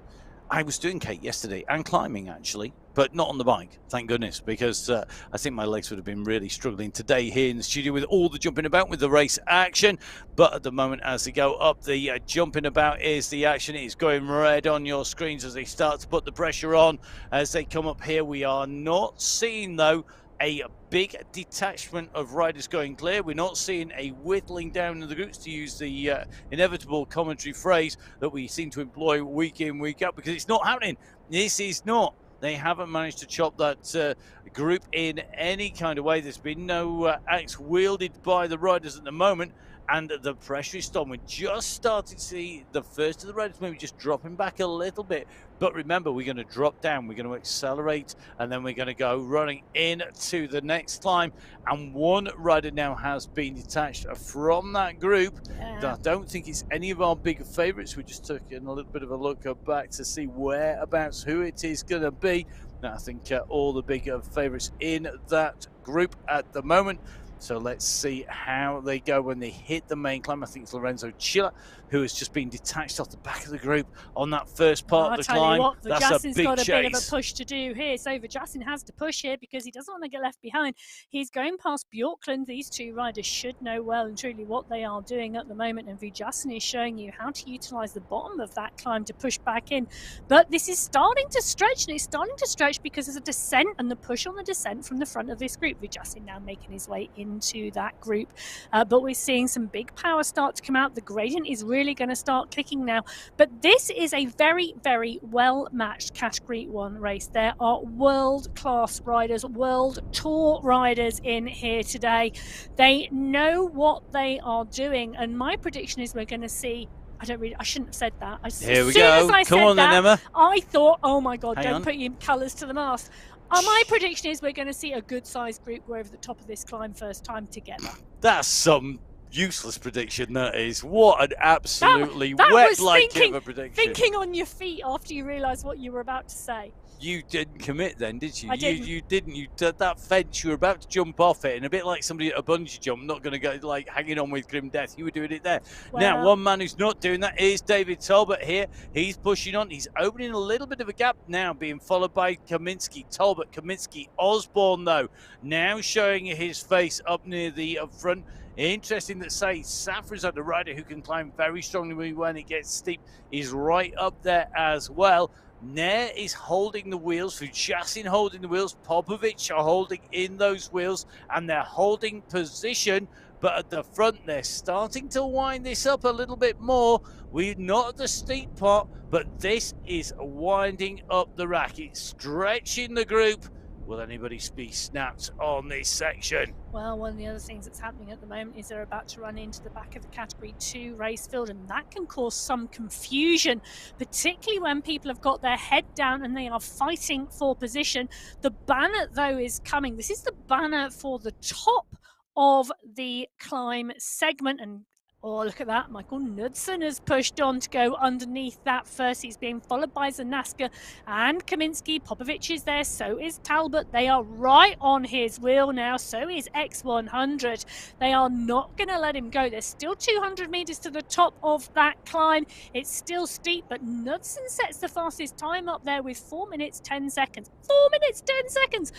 I was doing cake yesterday and climbing, actually, but not on the bike, thank goodness, because I think my legs would have been really struggling today here in the studio with all the jumping about with the race action. But at the moment, as they go up, the jumping about is the action. It's going red on your screens as they start to put the pressure on. As they come up here, we are not seeing, though, a big detachment of riders going clear. We're not seeing a whittling down in the groups, to use the inevitable commentary phrase that we seem to employ week in, week out, because it's not happening. This is not. They haven't managed to chop that group in any kind of way. There's been no axe wielded by the riders at the moment, and the pressure is on. We're just starting to see the first of the riders maybe just dropping back a little bit. But remember, we're going to drop down, we're going to accelerate, and then we're going to go running into the next climb. And one rider now has been detached from that group. Yeah. I don't think it's any of our big favourites. We just took in a little bit of a look back to see whereabouts who it is going to be. Now, I think all the big favourites in that group at the moment. So let's see how they go when they hit the main climb. I think it's Lorenzo Chilla, who has just been detached off the back of the group on that first part of the climb. That's a big got a bit of a push to do here. So Vajassin has to push here because he doesn't want to get left behind. He's going past Bjorklund. These two riders should know well and truly what they are doing at the moment. And Vajassin is showing you how to utilise the bottom of that climb to push back in. But this is starting to stretch, and it's starting to stretch because there's a descent and the push on the descent from the front of this group. Vajassin now making his way into that group, but we're seeing some big power start to come out. The gradient is really going to start clicking now, but this is a very well matched Category 1 race. There are world-class riders, world tour riders in here today. They know what they are doing, and my prediction is we're going to see, I shouldn't have said that. Here we go. Come on then, Emma. I thought, oh my God, don't put your colours to the mast. My prediction is we're going to see a good-sized group go over the top of this climb first time together. That's some useless prediction, that is. What an absolutely wet-like of a prediction. Thinking on your feet after you realised what you were about to say. You didn't commit then, did you? I didn't. You didn't. You did that fence. You were about to jump off it, and a bit like somebody at a bungee jump, not going to go like hanging on with grim death. You were doing it there. Well, now, one man who's not doing that is David Talbot here. He's pushing on. He's opening a little bit of a gap now, being followed by Kaminsky. Talbot, Kaminsky, Osborne, though, now showing his face up near the front. Interesting that Safrazad, the rider who can climb very strongly when it gets steep, is right up there as well. Nair is holding the wheels, Vujassin holding the wheels, Popovic are holding in those wheels, and they're holding position. But at the front, they're starting to wind this up a little bit more. We're not at the steep part, but this is winding up the rack. It's stretching the group. Will anybody be snapped on this section? Well, one of the other things that's happening at the moment is they're about to run into the back of the Category 2 race field, and that can cause some confusion, particularly when people have got their head down and they are fighting for position. The banner, though, is coming. This is the banner for the top of the climb segment, and Oh, look at that. Michael Knudsen has pushed on to go underneath that first. He's being followed by Zanaska and Kaminski. Popovic is there. So is Talbot. They are right on his wheel now. So is X100. They are not going to let him go. There's still 200 meters to the top of that climb. It's still steep, but Knudsen sets the fastest time up there with 4 minutes, 10 seconds. 4 minutes, 10 seconds.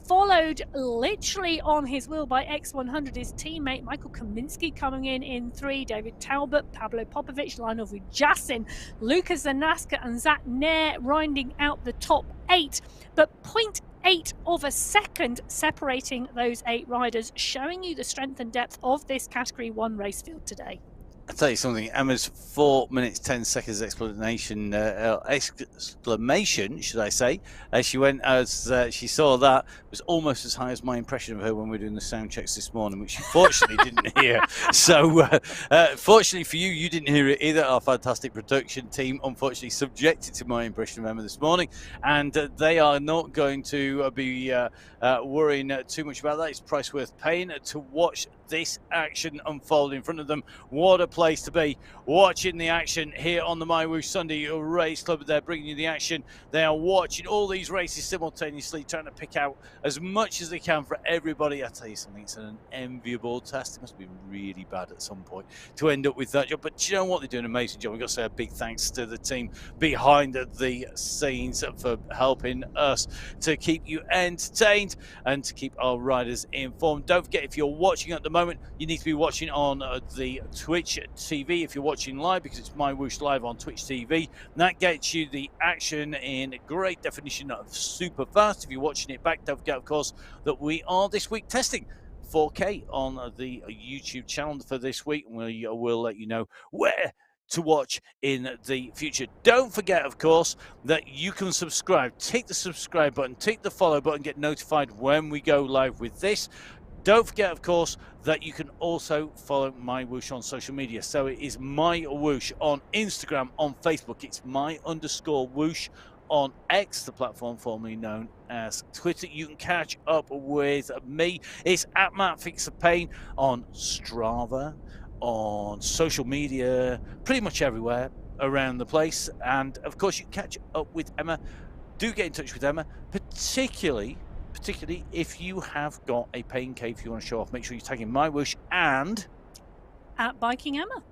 Followed literally on his wheel by X100, his teammate Michael Kaminski coming in 3, David Talbot, Pablo Popovic, Lionel Vujassin, Lucas Zanaska and Zach Nair rounding out the top 8, but 0.8 of a second separating those 8 riders, showing you the strength and depth of this Category 1 race field today. I'll tell you something, Emma's 4 minutes 10 seconds exclamation, should I say, as she went, as she saw that, was almost as high as my impression of her when we were doing the sound checks this morning, which she fortunately didn't hear. So fortunately for you, you didn't hear it either. Our fantastic production team unfortunately subjected to my impression of Emma this morning, and they are not going to be worrying too much about that. It's price worth paying to watch this action unfold in front of them. What a place to be, watching the action here on the MyWhoosh Sunday Race Club. They're bringing you the action. They are watching all these races simultaneously, trying to pick out as much as they can for everybody. I tell you something, it's an enviable task. It must be really bad at some point to end up with that job, but you know what, they're doing an amazing job. We've got to say a big thanks to the team behind the scenes for helping us to keep you entertained and to keep our riders informed. Don't forget, if you're watching at the moment, you need to be watching on the Twitch TV if you're watching live, because it's MyWhoosh Live on Twitch TV. And that gets you the action in great definition of super fast. If you're watching it back, don't forget, of course, that we are this week testing 4K on the YouTube channel for this week. We will let you know where to watch in the future. Don't forget, of course, that you can subscribe. Tick the subscribe button, tick the follow button, get notified when we go live with this. Don't forget, of course, that you can also follow MyWhoosh on social media. So it is MyWhoosh on Instagram, on Facebook. It's my_whoosh on X, the platform formerly known as Twitter. You can catch up with me. It's at Matt Fix of Pain on Strava, on social media, pretty much everywhere around the place. And of course, you can catch up with Emma. Do get in touch with Emma, particularly if you have got a pain cave you want to show off. Make sure you tag in MyWhoosh and at Biking Emma.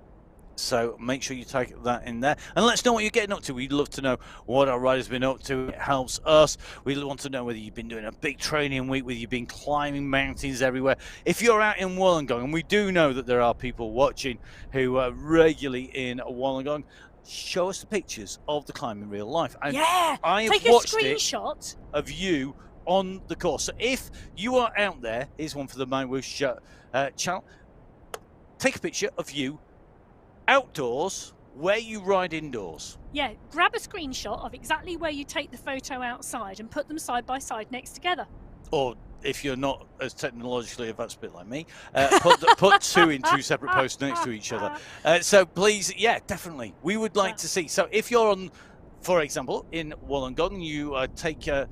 So make sure you tag that in there and let us know what you're getting up to. We'd love to know what our riders have been up to. It helps us. We want to know whether you've been doing a big training week, whether you've been climbing mountains everywhere. If you're out in Wollongong, and we do know that there are people watching who are regularly in Wollongong, show us the pictures of the climb in real life. And yeah, I have take a watched screenshot of you on the course. So if you are out there, here's one for the MyWhoosh channel. Take a picture of you outdoors where you ride indoors. Yeah, grab a screenshot of exactly where you take the photo outside and put them side by side next together. Or if you're not as technologically advanced, a bit like me, put 2 in 2 separate posts next to each other. So please, yeah, definitely, we would like to see. So if you're on, for example, in Wollongong, you take a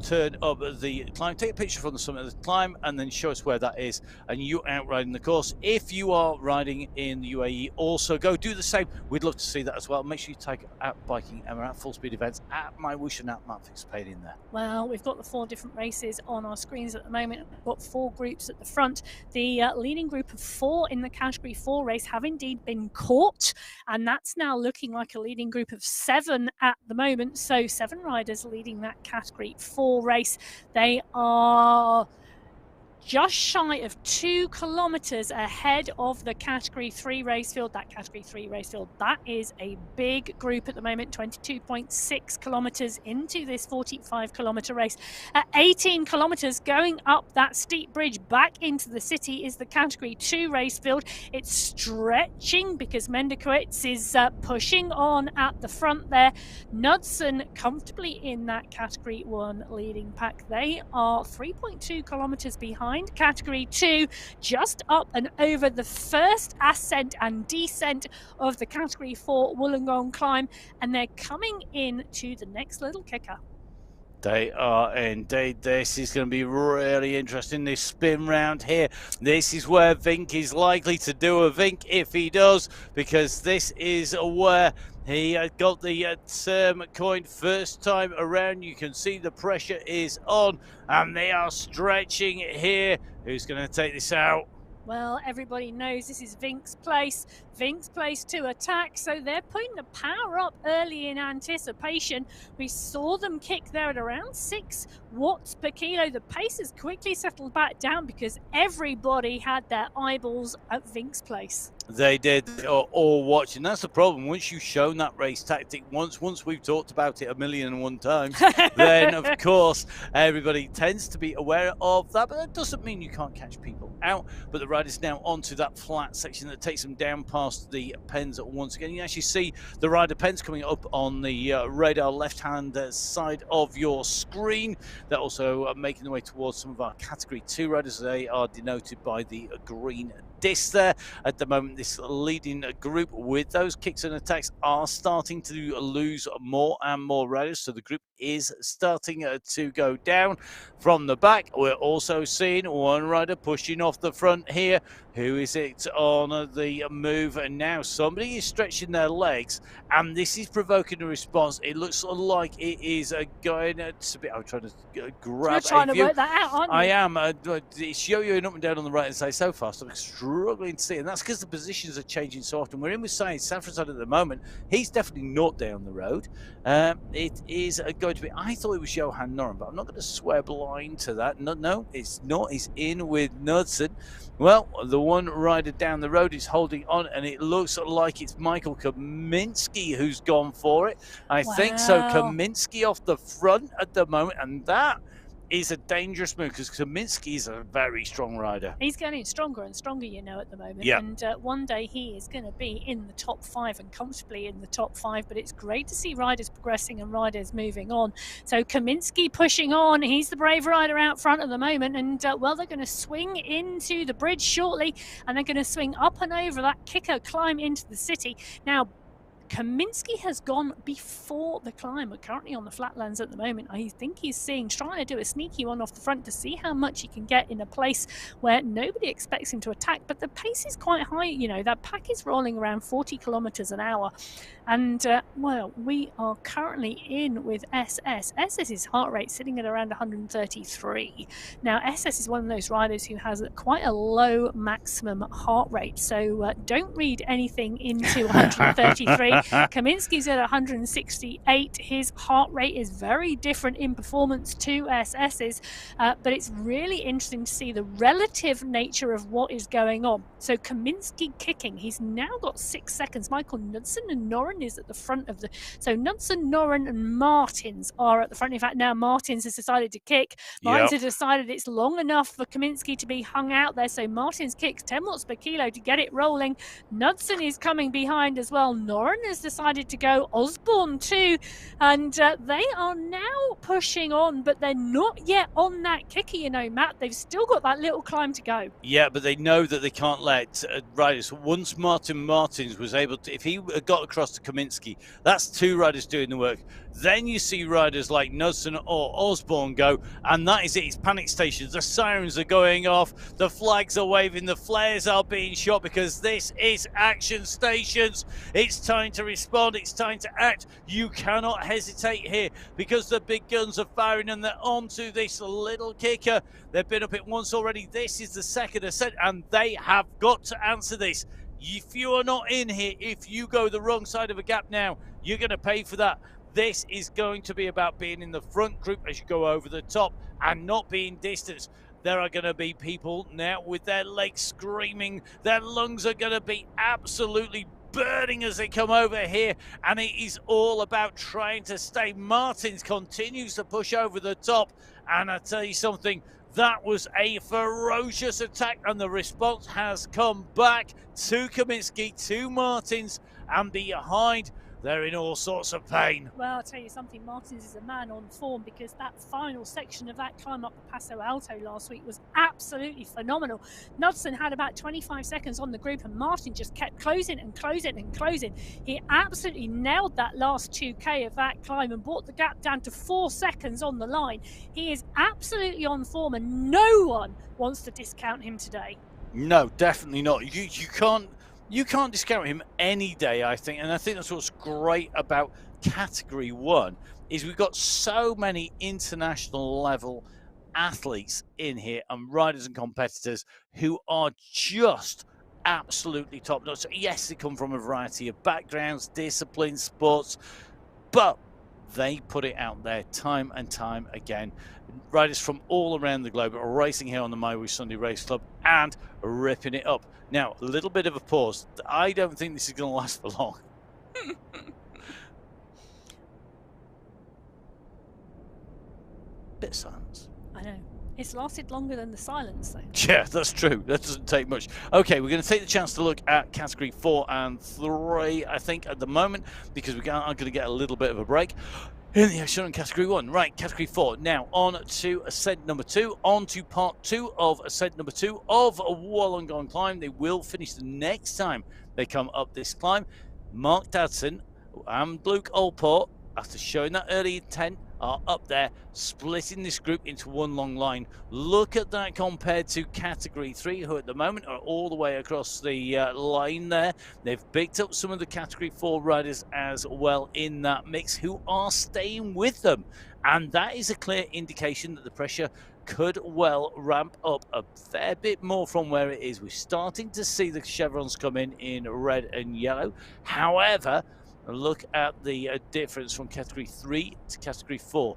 turn up the climb, take a picture from the summit of the climb, and then show us where that is, and you out riding the course. If you are riding in the UAE, also go do the same. We'd love to see that as well. Make sure you tag at Biking Emma, at Full Speed Events, at MyWhoosh, and at Matt Fitzpatrick in there. Well, we've got the 4 different races on our screens at the moment. We've got 4 groups at the front. The leading group of 4 in the Category 4 race have indeed been caught, and that's now looking like a leading group of 7 at the moment. So 7 riders leading that Category 4 race. They are just shy of 2 kilometers ahead of the Category 3 race field. That Category 3 race field, that is a big group at the moment, 22.6 kilometers into this 45-kilometer race. At 18 kilometers going up that steep bridge back into the city is the Category 2 race field. It's stretching because Mendekowitz is pushing on at the front there. Knudsen comfortably in that Category 1 leading pack. They are 3.2 kilometers behind Category 2, just up and over the first ascent and descent of the Category 4 Wollongong climb, and they're coming in to the next little kicker. They are indeed. This is going to be really interesting, this spin round here. This is where Vink is likely to do a Vink if he does, because this is where he got the term coin first time around. You can see the pressure is on, and they are stretching it here. Who's going to take this out? Well, everybody knows this is Vink's place to attack, so they're putting the power up early in anticipation. We saw them kick there at around 6 watts per kilo. The pace has quickly settled back down because everybody had their eyeballs at Vink's place. They did. They are all watching. That's the problem. Once you've shown that race tactic, once we've talked about it 1,000,001 times, then of course everybody tends to be aware of that. But that doesn't mean you can't catch people out. But the rider's now onto that flat section that takes them down past the pens once again. You actually see the rider pens coming up on the radar left-hand side of your screen. They're also making their way towards some of our Category 2 riders. They are denoted by the green disc there. At the moment, this leading group with those kicks and attacks are starting to lose more and more riders, so the group is starting to go down. From the back, we're also seeing one rider pushing off the front here. Who is it on the move? And now somebody is stretching their legs, and this is provoking a response. It looks like it is going to be. I'm trying to grab. You're trying to work that out, aren't you? I am. It's yo-yoing up and down on the right hand side so fast. I'm struggling to see, and that's because the positions are changing so often. We're in with Science Safrazad at the moment. He's definitely not down the road. It is going to be. I thought it was Johan Noren, but I'm not going to swear blind to that. No, it's not. He's in with Knudsen. Well, the one rider down the road is holding on, and it looks like it's Michael Kaminsky who's gone for it. I think so. Kaminsky off the front at the moment, and that is a dangerous move because Kaminsky is a very strong rider. He's getting stronger and stronger, you know, at the moment. Yeah. And one day he is going to be in the top 5 and comfortably in the top 5. But it's great to see riders progressing and riders moving on. So Kaminsky pushing on. He's the brave rider out front at the moment. And, well, they're going to swing into the bridge shortly. And they're going to swing up and over that kicker climb into the city. Now, Kaminsky has gone before the climb. We're currently on the flatlands at the moment. I think he's trying to do a sneaky one off the front to see how much he can get in a place where nobody expects him to attack. But the pace is quite high. You know, that pack is rolling around 40 kilometers an hour. And, well, we are currently in with SS. SS's heart rate sitting at around 133. Now, SS is one of those riders who has quite a low maximum heart rate. So don't read anything into 133. Kaminsky's at 168. His heart rate is very different in performance to SS's, but it's really interesting to see the relative nature of what is going on. So Kaminsky kicking, he's now got 6 seconds. Michael Knudsen and Noren is at the front of the... So Knudsen, Noren and Martins are at the front. In fact, now Martins has decided to kick. Martins has decided it's long enough for Kaminsky to be hung out there. So Martins kicks 10 watts per kilo to get it rolling. Knudsen is coming behind as well. Noren has decided to go. Osborne too. And they are now pushing on, but they're not yet on that kicker, you know, Matt. They've still got that little climb to go. Yeah, but they know that they can't let riders. Once Martins was able to, if he got across to Kaminsky, that's 2 riders doing the work. Then you see riders like Knudsen or Osborne go, and that is it. It's panic stations. The sirens are going off. The flags are waving. The flares are being shot because this is action stations. It's time to respond. It's time to act. You cannot hesitate here because the big guns are firing and they're onto this little kicker. They've been up it once already. This is the second ascent, and they have got to answer this. If you are not in here, if you go the wrong side of a gap now, you're going to pay for that. This is going to be about being in the front group as you go over the top and not being distanced. There are going to be people now with their legs screaming. Their lungs are going to be absolutely burning as they come over here, and it is all about trying to stay. Martins continues to push over the top, and I tell you something, that was a ferocious attack, and the response has come back to Kaminsky, to Martins, and behind they're in all sorts of pain. Well, I'll tell you something, Martins is a man on form, because that final section of that climb up the Paso Alto last week was absolutely phenomenal. Knudsen had about 25 seconds on the group, and Martin just kept closing and closing and closing. He absolutely nailed that last 2K of that climb and brought the gap down to 4 seconds on the line. He is absolutely on form, and no one wants to discount him today. No, definitely not. You can't discount him any day, I think. And I think that's what's great about Category 1 is we've got so many international level athletes in here and riders and competitors who are just absolutely top notch. Yes, they come from a variety of backgrounds, disciplines, sports, but they put it out there time and time again. Riders from all around the globe are racing here on the MyWhoosh Sunday Race Club and ripping it up. Now, a little bit of a pause. I don't think this is going to last for long. Bit of silence. I know. It's lasted longer than the silence, though. Yeah, that's true. That doesn't take much. Okay, we're going to take the chance to look at Category 4 and 3, I think, at the moment, because we are going to get a little bit of a break in the action on Category 1. Right, Category 4. Now, on to ascent number 2, on to part 2 of ascent number 2 of a Wollongong climb. They will finish the next time they come up this climb. Mark Dadson and Luke Allport, after showing that early intent, are up there splitting this group into one long line. Look at that compared to Category 3, who at the moment are all the way across the line there. They've picked up some of the Category 4 riders as well in that mix who are staying with them, and that is a clear indication that the pressure could well ramp up a fair bit more from where it is. We're starting to see the chevrons come in red and yellow. However, look at the difference from Category 3 to Category 4.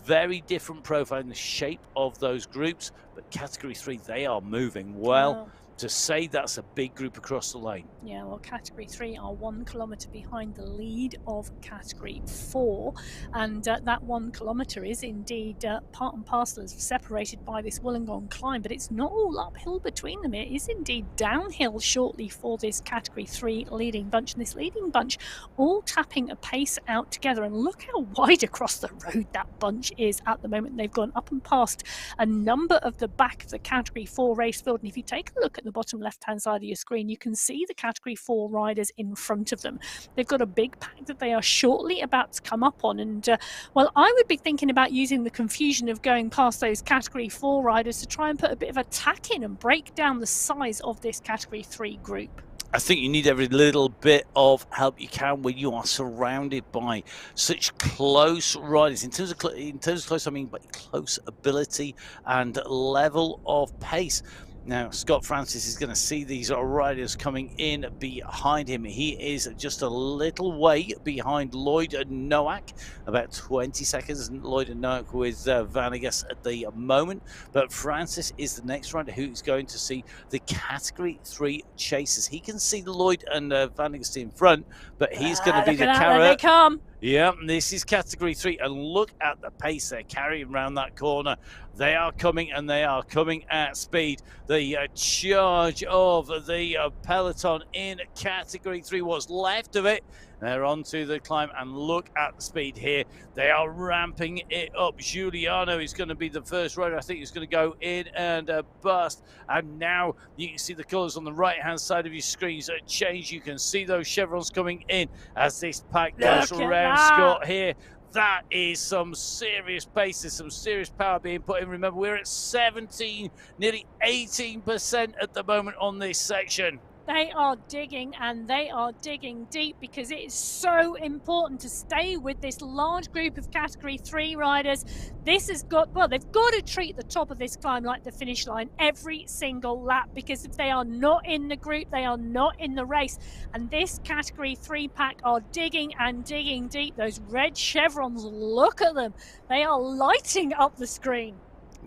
Very different profile in the shape of those groups, but Category 3, they are moving well. To say that's a big group across the lane. Yeah, well, Category 3 are 1 kilometre behind the lead of Category 4, and that 1 kilometre is indeed part and parcel as separated by this Wollongong climb, but it's not all uphill between them. It is indeed downhill shortly for this Category 3 leading bunch, and this leading bunch all tapping a pace out together, and look how wide across the road that bunch is at the moment. They've gone up and past a number of the back of the Category 4 race field, and if you take a look at the bottom left-hand side of your screen, you can see the Category 4 riders in front of them. They've got a big pack that they are shortly about to come up on, and well, I would be thinking about using the confusion of going past those Category 4 riders to try and put a bit of a tack in and break down the size of this Category 3 group. I think you need every little bit of help you can when you are surrounded by such close riders. In terms of close, I mean by close ability and level of pace. Now, Scott Francis is going to see these riders coming in behind him. He is just a little way behind Lloyd and Nowak, about 20 seconds. Lloyd and Nowak with Vanegas at the moment. But Francis is the next rider who's going to see the Category 3 chasers. He can see Lloyd and Vanegas in front, but he's going to be the carrot. There they come. Yeah, this is Category 3, and look at the pace they're carrying around that corner. They are coming, and they are coming at speed. The charge of the peloton in Category 3, what's left of it, they're onto the climb, and look at the speed here. They are ramping it up. Giuliano is going to be the first rider. I think he's going to go in and bust. And now you can see the colours on the right-hand side of your screens change. You can see those chevrons coming in as this pack goes around Scott here. That is some serious pace. There's some serious power being put in. Remember, we're at 17, nearly 18% at the moment on this section. They are digging, and they are digging deep, because it is so important to stay with this large group of Category 3 riders. This has got, well, they've got to treat the top of this climb like the finish line every single lap, because if they are not in the group, they are not in the race. And this Category 3 pack are digging and digging deep. Those red chevrons, look at them. They are lighting up the screen.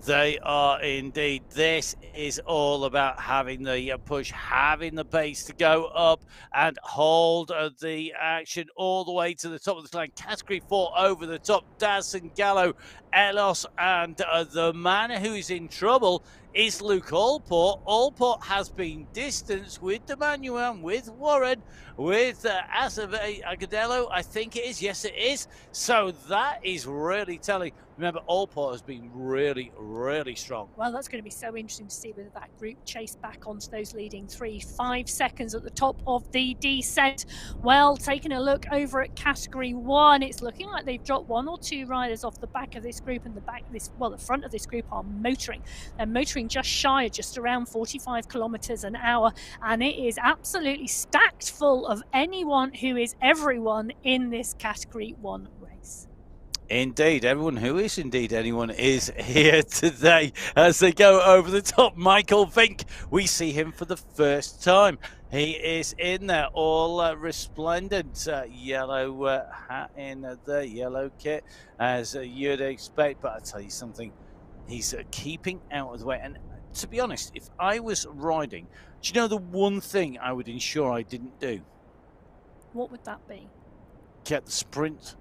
They are indeed. This is all about having the push, having the pace to go up and hold the action all the way to the top of the climb. Category 4 over the top. Dadson, Gallo, Elos, and the man who is in trouble is Luke Allport. Allport has been distanced with the Manuel, with Warren, with Agudelo, I think it is. Yes, it is. So that is really telling. Remember, Allport has been really, really strong. Well, that's going to be so interesting to see whether that group chase back onto those leading 3. 5 seconds at the top of the descent. Well, taking a look over at Category 1, it's looking like they've dropped 1 or 2 riders off the back of this group, and the front of this group are motoring. They're motoring just shy of just around 45 kilometers an hour, and it is absolutely stacked full of anyone who is everyone in this Category 1 race. Indeed, everyone who is indeed anyone is here today as they go over the top. Michael Vink, we see him for the first time. He is in there, all resplendent, yellow hat in the yellow kit, as you'd expect. But I'll tell you something, he's keeping out of the way. And to be honest, if I was riding, do you know the one thing I would ensure I didn't do? What would that be? Get the sprint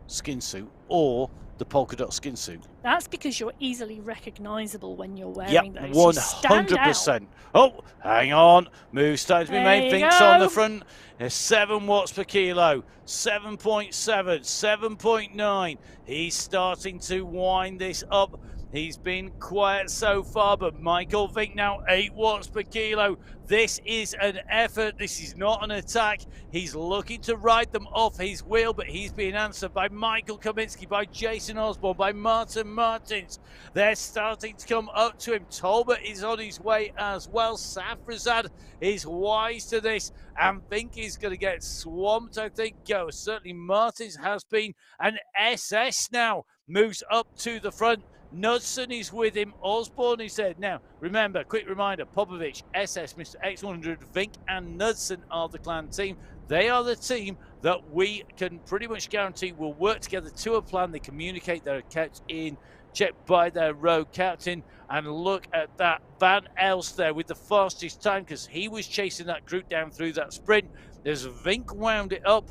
skin suit or the polka dot skin suit. That's because you're easily recognizable when you're wearing those. 100%. Oh, hang on. Move starting to be made. Vink's on the front. 7 watts per kilo. 7.7, 7.9. He's starting to wind this up. He's been quiet so far, but Michael Vink now 8 watts per kilo. This is an effort. This is not an attack. He's looking to ride them off his wheel, but he's being answered by Michael Kaminsky, by Jason Osborne, by Martin Martins. They're starting to come up to him. Tolbert is on his way as well. Safrazad is wise to this, and Vink is going to get swamped, I think. Certainly Martins has been. An SS now moves up to the front. Knudsen is with him. Osborne is there. Now, remember, quick reminder, Popovic, SS, Mr. X100, Vink and Knudsen are the clan team. They are the team that we can pretty much guarantee will work together to a plan. They communicate, they're kept in check by their road captain. And look at that, Van Els there with the fastest time, because he was chasing that group down through that sprint. As Vink wound it up,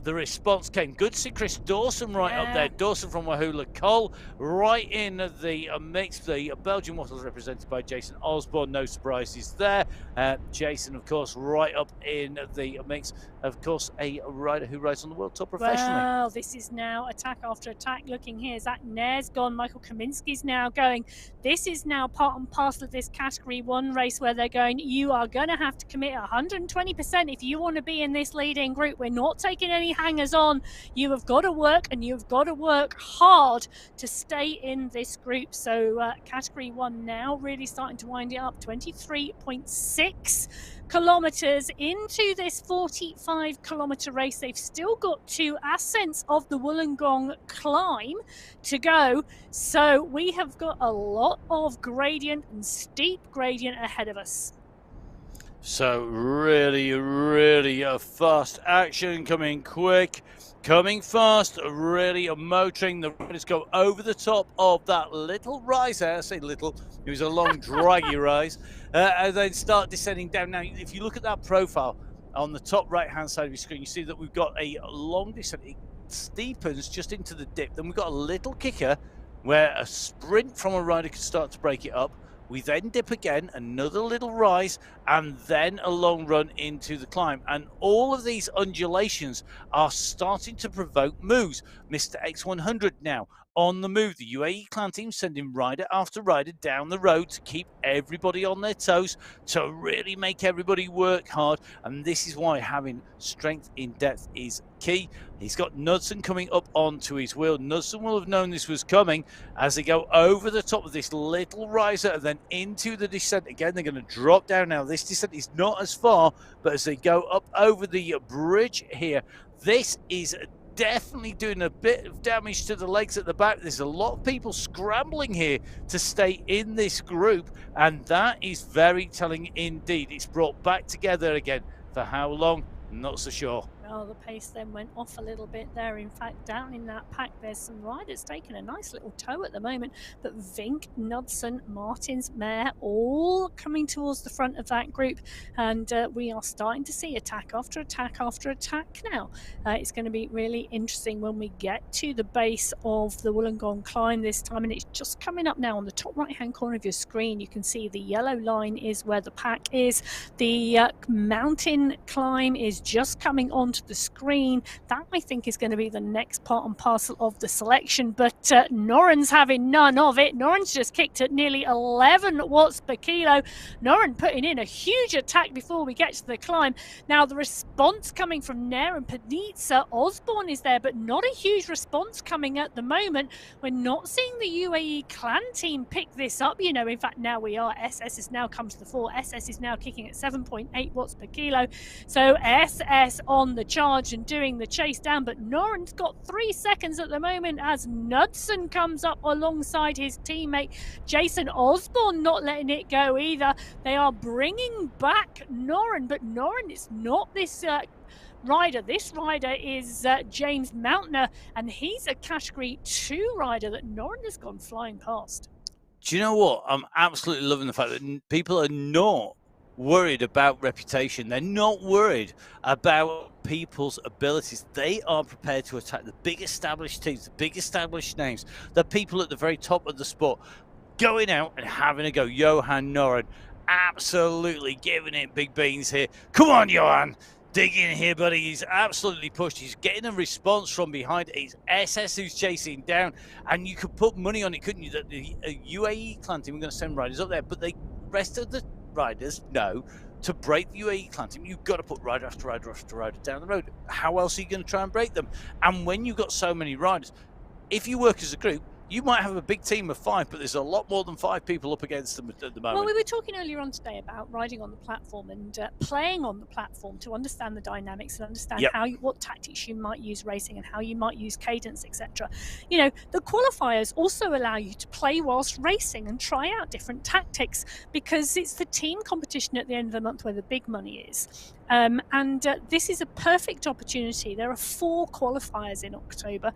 the response came. Good to see Chris Dawson right up there. Dawson from Wahula Cole right in the mix. The Belgian wattles represented by Jason Osborne. No surprises there. Jason, of course, right up in the mix. Of course, a rider who rides on the World Tour professionally. Well, this is now attack after attack. Looking here, Zach Nair's gone. Michael Kaminsky's now going. This is now part and parcel of this Category 1 race where they're going, you are going to have to commit 120% if you want to be in this leading group. We're not taking any hangers on. You have got to work, and you've got to work hard to stay in this group. So Category 1 now really starting to wind it up. 23.6 kilometers into this 45-kilometer race. They've still got 2 ascents of the Wollongong climb to go. So we have got a lot of gradient and steep gradient ahead of us. So really, really fast action, coming quick, coming fast, really motoring. The riders go over the top of that little rise there. I say little, it was a long, draggy rise, and then start descending down. Now, if you look at that profile on the top right-hand side of your screen, you see that we've got a long descent. It steepens just into the dip. Then we've got a little kicker where a sprint from a rider can start to break it up. We then dip again, another little rise, and then a long run into the climb. And all of these undulations are starting to provoke moves. Mr. X100 now on the move. The UAE clan team sending rider after rider down the road to keep everybody on their toes, to really make everybody work hard. And this is why having strength in depth is key. He's got Knudsen coming up onto his wheel. Knudsen will have known this was coming as they go over the top of this little riser and then into the descent. Again, they're going to drop down now. This descent is not as far, but as they go up over the bridge here, this is definitely doing a bit of damage to the legs at the back. There's a lot of people scrambling here to stay in this group, and that is very telling indeed. It's brought back together again. For how long? Not so sure. Oh, the pace then went off a little bit there. In fact, down in that pack, there's some riders taking a nice little tow at the moment. But Vink, Knudsen, Martins, Mare, all coming towards the front of that group. And we are starting to see attack after attack after attack now. It's going to be really interesting when we get to the base of the Wollongong climb this time. And it's just coming up now on the top right-hand corner of your screen. You can see the yellow line is where the pack is. The mountain climb is just coming onto the screen. That, I think, is going to be the next part and parcel of the selection, but Noren's having none of it. Noren's just kicked at nearly 11 watts per kilo. Noren putting in a huge attack before we get to the climb. Now, the response coming from Nair and Panitsa, Osborne is there, but not a huge response coming at the moment. We're not seeing the UAE clan team pick this up. You know, in fact, now we are. SS has now come to the fore. SS is now kicking at 7.8 watts per kilo. So SS on the charge and doing the chase down, but Noren's got 3 seconds at the moment as Knudsen comes up alongside his teammate Jason Osborne, not letting it go either. They are bringing back Noren, but Noren is not this rider. This rider is James Mountner, and he's a category 2 rider that Noren has gone flying past. Do you know what? I'm absolutely loving the fact that people are not worried about reputation. They're not worried about people's abilities. They are prepared to attack the big established teams, the big established names, the people at the very top of the sport, going out and having a go. Johan Noren absolutely giving it big beans here. Come on, Johan. Dig in here, buddy. He's absolutely pushed. He's getting a response from behind. It's SS who's chasing down. And you could put money on it, couldn't you, that the UAE clan team were going to send riders up there. But the rest of the riders know to break the UAE clan team, you've got to put rider after rider after rider down the road. How else are you going to try and break them? And when you've got so many riders, if you work as a group, you might have a big team of 5, but there's a lot more than 5 people up against them at the moment. Well, we were talking earlier on today about riding on the platform and playing on the platform to understand the dynamics and understand what tactics you might use racing and how you might use cadence, etc. You know, the qualifiers also allow you to play whilst racing and try out different tactics, because it's the team competition at the end of the month where the big money is. This is a perfect opportunity. There are 4 qualifiers in October.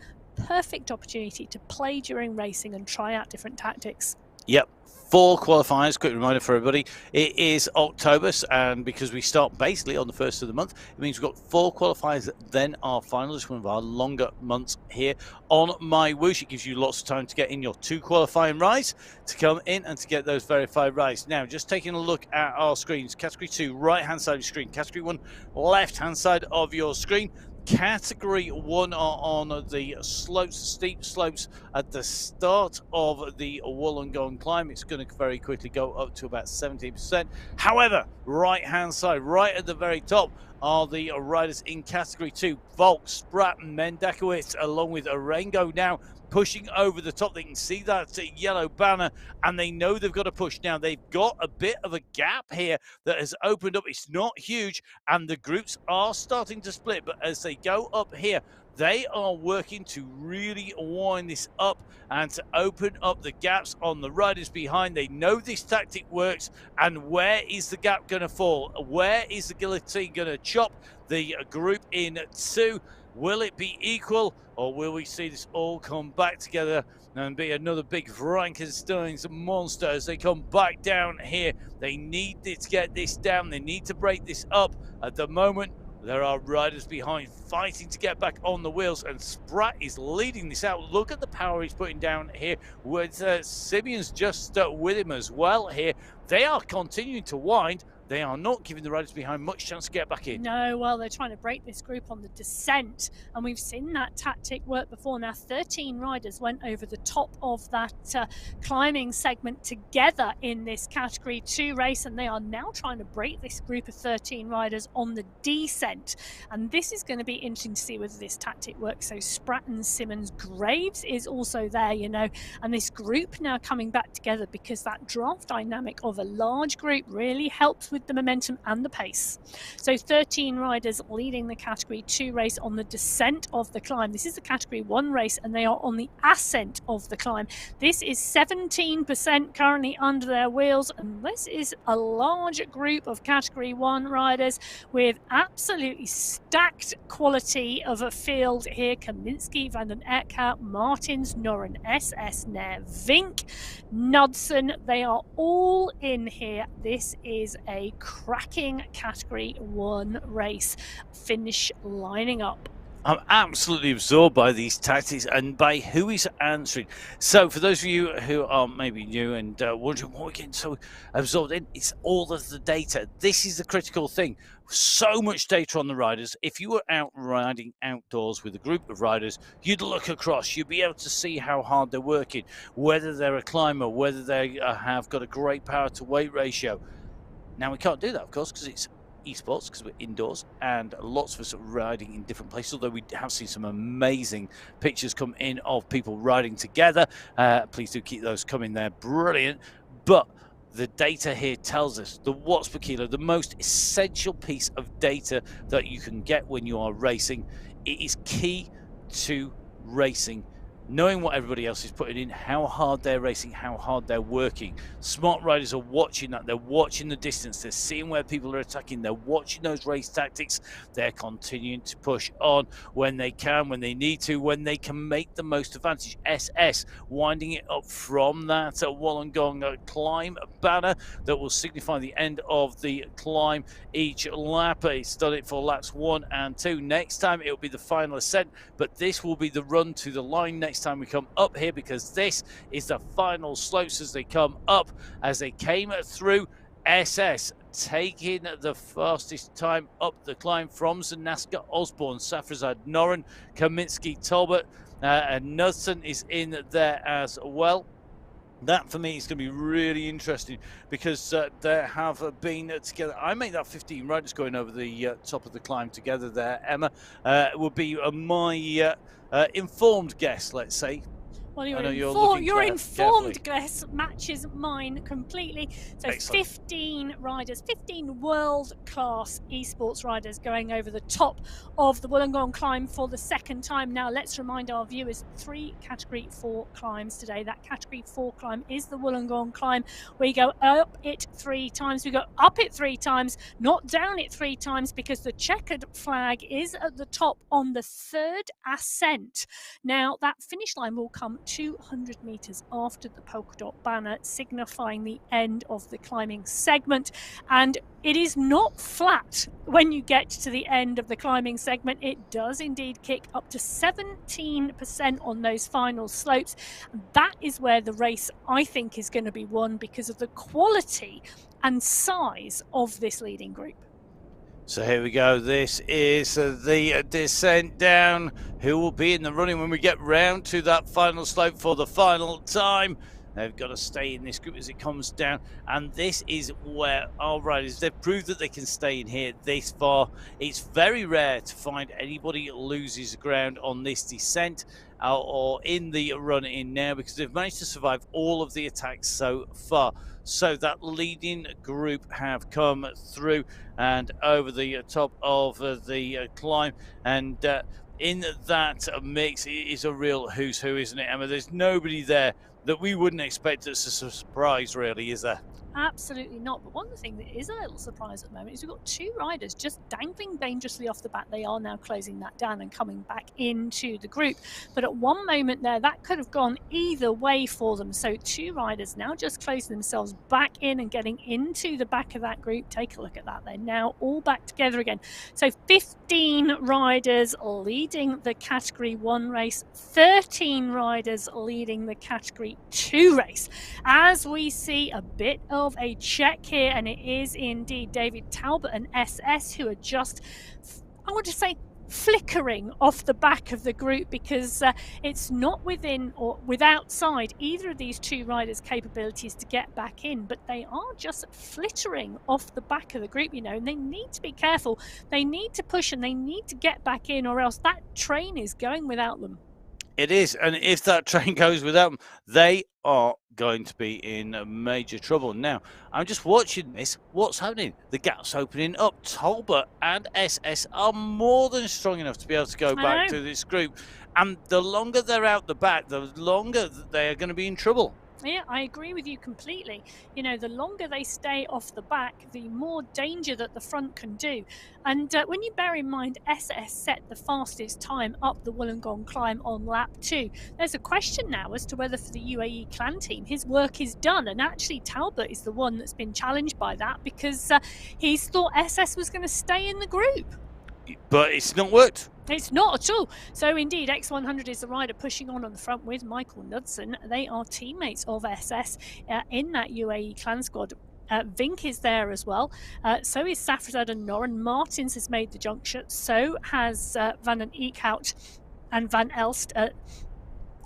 Perfect opportunity to play during racing and try out different tactics. Yep, 4 qualifiers. Quick reminder for everybody, it is October, and because we start basically on the 1st of the month, it means we've got 4 qualifiers, then our final. It's one of our longer months here on MyWhoosh. It gives you lots of time to get in your 2 qualifying rides, to come in and to get those verified rides. Now, just taking a look at our screens, category 2, right hand side of your screen, category 1, left hand side of your screen. Category 1 are on the slopes, steep slopes at the start of the Wollongong climb. It's going to very quickly go up to about 17%. However, right hand side, right at the very top, are the riders in category 2. Volk, Spratt and Mendakowicz, along with Arengo now pushing over the top. They can see that yellow banner and they know they've got to push. Now, they've got a bit of a gap here that has opened up. It's not huge and the groups are starting to split, but as they go up here, they are working to really wind this up and to open up the gaps on the riders behind. They know this tactic works, and where is the gap going to fall? Where is the guillotine going to chop the group in 2? Will it be equal, or will we see this all come back together and be another big Frankenstein's monster as they come back down here? They need to get this down. They need to break this up. At the moment, there are riders behind fighting to get back on the wheels, and Spratt is leading this out. Look at the power he's putting down here, with Simeon's just with him as well here. They are continuing to wind. They are not giving the riders behind much chance to get back in. No, well, they're trying to break this group on the descent, and we've seen that tactic work before. Now, 13 riders went over the top of that climbing segment together in this Category 2 race, and they are now trying to break this group of 13 riders on the descent. And this is going to be interesting to see whether this tactic works. So Spratt, Simmons, Graves is also there, you know, and this group now coming back together, because that draft dynamic of a large group really helps with with the momentum and the pace. So 13 riders leading the Category 2 race on the descent of the climb. This is the Category 1 race, and they are on the ascent of the climb. This is 17% currently under their wheels, and this is a large group of Category 1 riders with absolutely stacked quality of a field here. Kaminski, Van den Eckhout, Martins, Noren, SS, Nair, Vink, Knudsen, they are all in here. This is a cracking Category 1 race. Finish lining up. I'm absolutely absorbed by these tactics and by who is answering. So for those of you who are maybe new and wondering why we're getting so absorbed in, it's all of the data. This is the critical thing. So much data on the riders. If you were out riding outdoors with a group of riders, you'd look across. You'd be able to see how hard they're working, whether they're a climber, whether they have got a great power to weight ratio. Now we can't do that, of course, because it's esports, because we're indoors and lots of us are riding in different places, although we have seen some amazing pictures come in of people riding together. Please do keep those coming, they're brilliant. But the data here tells us the watts per kilo, the most essential piece of data that you can get when you are racing. It is key to racing. Knowing what everybody else is putting in, how hard they're racing, how hard they're working. Smart riders are watching that. They're watching the distance. They're seeing where people are attacking. They're watching those race tactics. They're continuing to push on when they can, when they need to, when they can make the most advantage. SS winding it up from that Wollongong climb banner that will signify the end of the climb each lap. It's done it for laps 1 and 2. Next time it will be the final ascent, but this will be the run to the line next time we come up here, because this is the final slopes as they come up. As they came through, SS taking the fastest time up the climb from Zanaska, Osborne, Safrazad, Noren, Kaminski, Talbot, and Knudsen is in there as well. That for me is going to be really interesting, because there have been together. I make that 15 riders going over the top of the climb together there, Emma. Would be my informed guess, let's say. Well, your informed guess matches mine completely. So excellent. 15 riders, 15 world-class esports riders going over the top of the Wollongong climb for the second time. Now, let's remind our viewers, 3 Category 4 climbs today. That Category 4 climb is the Wollongong climb. We go up it 3 times. We go up it 3 times, not down it 3 times, because the checkered flag is at the top on the 3rd ascent. Now, that finish line will come 200 meters after the polka dot banner, signifying the end of the climbing segment. And it is not flat when you get to the end of the climbing segment. It does indeed kick up to 17% on those final slopes. And that is where the race, I think, is going to be won, because of the quality and size of this leading group. So here we go. This is the descent down. Who will be in the running when we get round to that final slope for the final time? They've got to stay in this group as it comes down. And this is where our riders, they've proved that they can stay in here this far. It's very rare to find anybody loses ground on this descent or in the run in now, because they've managed to survive all of the attacks so far. So that leading group have come through and over the top of the climb, and in that mix is a real who's who, isn't it, Emma? There's nobody there that we wouldn't expect as a surprise, really, is there? Absolutely not. But one thing that is a little surprise at the moment is we've got 2 riders just dangling dangerously off the back. They are now closing that down and coming back into the group. But at one moment there, that could have gone either way for them. So 2 riders now just closing themselves back in and getting into the back of that group. Take a look at that. They're now all back together again. So 15 riders leading the Category 1 race, 13 riders leading the Category 2 race. As we see a bit of a check here, and it is indeed David Talbot and SS who are just, I want to say, flickering off the back of the group, because it's not within or outside either of these 2 riders' capabilities to get back in, but they are just flittering off the back of the group, you know, and they need to be careful. They need to push and they need to get back in, or else that train is going without them. It is, and if that train goes without them, they are going to be in major trouble. Now, I'm just watching this. What's happening? The gap's opening up. Talbot and SS are more than strong enough to be able to go back to this group. And the longer they're out the back, the longer they are going to be in trouble. Yeah, I agree with you completely. You know, the longer they stay off the back, the more danger that the front can do. And when you bear in mind SS set the fastest time up the Wollongong climb on lap 2, there's a question now as to whether for the UAE clan team his work is done. And actually Talbot is the one that's been challenged by that because he's thought SS was going to stay in the group. But it's not worked. It's not at all. So indeed, X100 is the rider pushing on the front with Michael Knudsen. They are teammates of SS in that UAE clan squad. Vink is there as well. So is Safrazad and Noren. Martins has made the juncture. So has Van den Eekhout and Van Elst.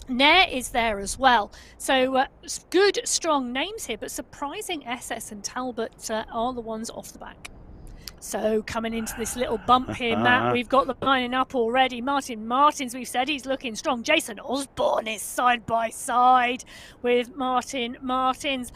Nair is there as well. So good, strong names here, but surprising SS and Talbot are the ones off the back. So coming into this little bump here, Matt, we've got the lining up already. Martin Martins, we've said he's looking strong. Jason Osborne is side by side with Martin Martins.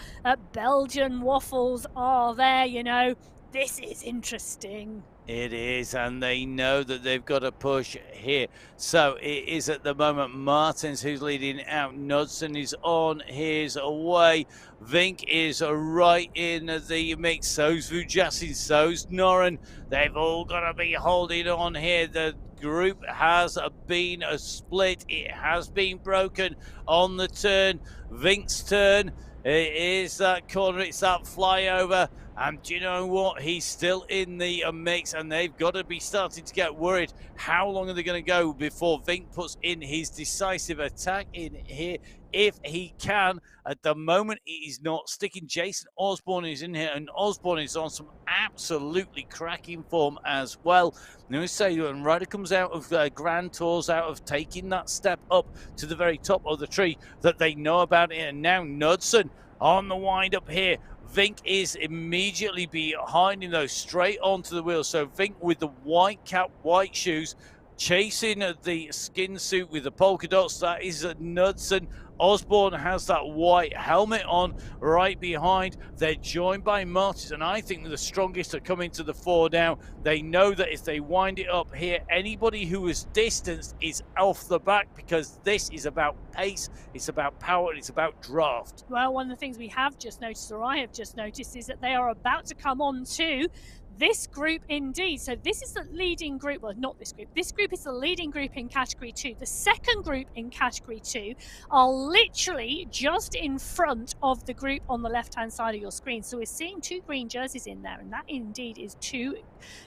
Belgian waffles are there, you know. This is interesting. It is, and they know that they've got to push here. So it is at the moment Martins who's leading out. Knudsen is on his way. Vink is right in the mix. So's Vujasin, so's Noren. They've all got to be holding on here. The group has been split. It has been broken on the turn. Vink's turn. It is that corner. It's that flyover. And do you know what? He's still in the mix, and they've got to be starting to get worried. How long are they going to go before Vink puts in his decisive attack in here? If he can. At the moment, he is not sticking. Jason Osborne is in here, and Osborne is on some absolutely cracking form as well. Let me say, when Ryder comes out of Grand Tours, out of taking that step up to the very top of the tree, that they know about it. And now Knudsen on the wind up here. Vink is immediately behind him, though, straight onto the wheel. So Vink with the white cap, white shoes, chasing the skin suit with the polka dots. That is Knudsen. Osborne has that white helmet on right behind. They're joined by Martins, and I think they're the strongest to come into the fore now. They know that if they wind it up here, anybody who is distanced is off the back, because this is about pace, it's about power, and it's about draft. Well, one of the things we have just noticed, or I have just noticed, is that they are about to come on to this group indeed. So this is the leading group, well, not this group. This group is the leading group in Category 2. The second group in Category 2 are literally just in front of the group on the left-hand side of your screen. So we're seeing 2 green jerseys in there, and that indeed is 2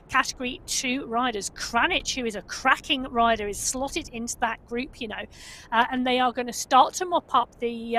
Category 2 riders. Kranich, who is a cracking rider, is slotted into that group, you know, and they are going to start to mop up the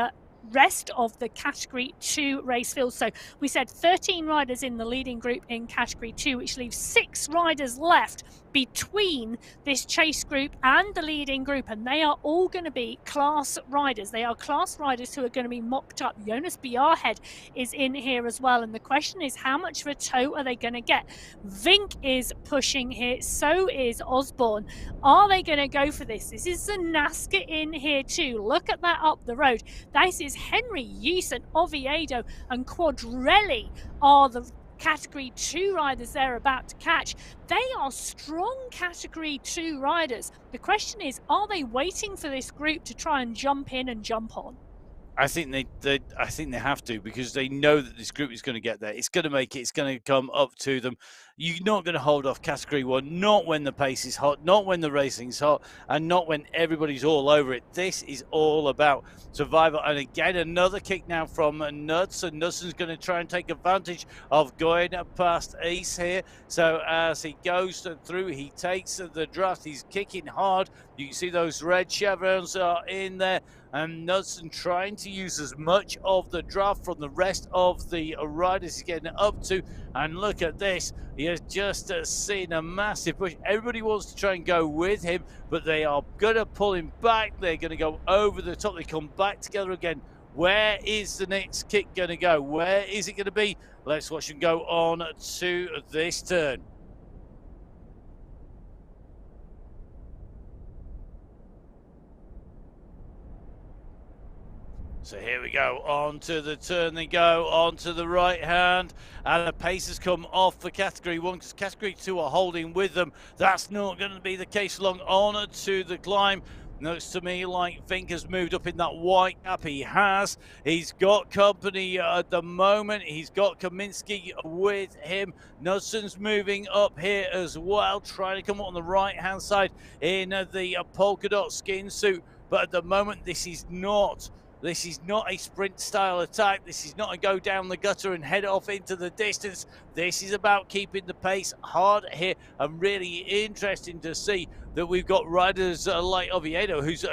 rest of the Category 2 race field. So we said 13 riders in the leading group in Category 2, which leaves 6 riders left between this chase group and the leading group, and they are all going to be class riders. They are class riders who are going to be mopped up. Jonas Bjarhed is in here as well, and the question is, how much of a tow are they going to get? Vink is pushing here, so is Osborne. Are they going to go for this? This is Zanaska in here too. Look at that up the road. This is Henry Hughes and Oviedo, and Quadrelli are the Category 2 riders they're about to catch. They are strong Category 2 riders. The question is, are they waiting for this group to try and jump in and jump on? I think they have to, because they know that this group is going to get there. It's going to make it. It's going to come up to them. You're not going to hold off Category 1, not when the pace is hot, not when the racing's hot, and not when everybody's all over it. This is all about survival. And again, another kick now from Knudsen. Knudsen's going to try and take advantage of going past Ace here. So as he goes through, he takes the draft. He's kicking hard. You can see those red chevrons are in there. And Knudsen trying to use as much of the draft from the rest of the riders he's getting up to. And look at this. He has just seen a massive push. Everybody wants to try and go with him, but they are going to pull him back. They're going to go over the top. They come back together again. Where is the next kick going to go? Where is it going to be? Let's watch him go on to this turn. So here we go, onto the turn they go, onto the right hand, and the pace has come off for Category 1 because Category 2 are holding with them. That's not going to be the case along on to the climb. Looks to me like Fink has moved up in that white cap. He has. He's got company at the moment. He's got Kaminsky with him. Nudson's moving up here as well, trying to come up on the right-hand side in the polka dot skin suit. But at the moment, this is not a sprint style attack. This is not a go down the gutter and head off into the distance. This is about keeping the pace hard here, and really interesting to see that we've got riders like Oviedo, who's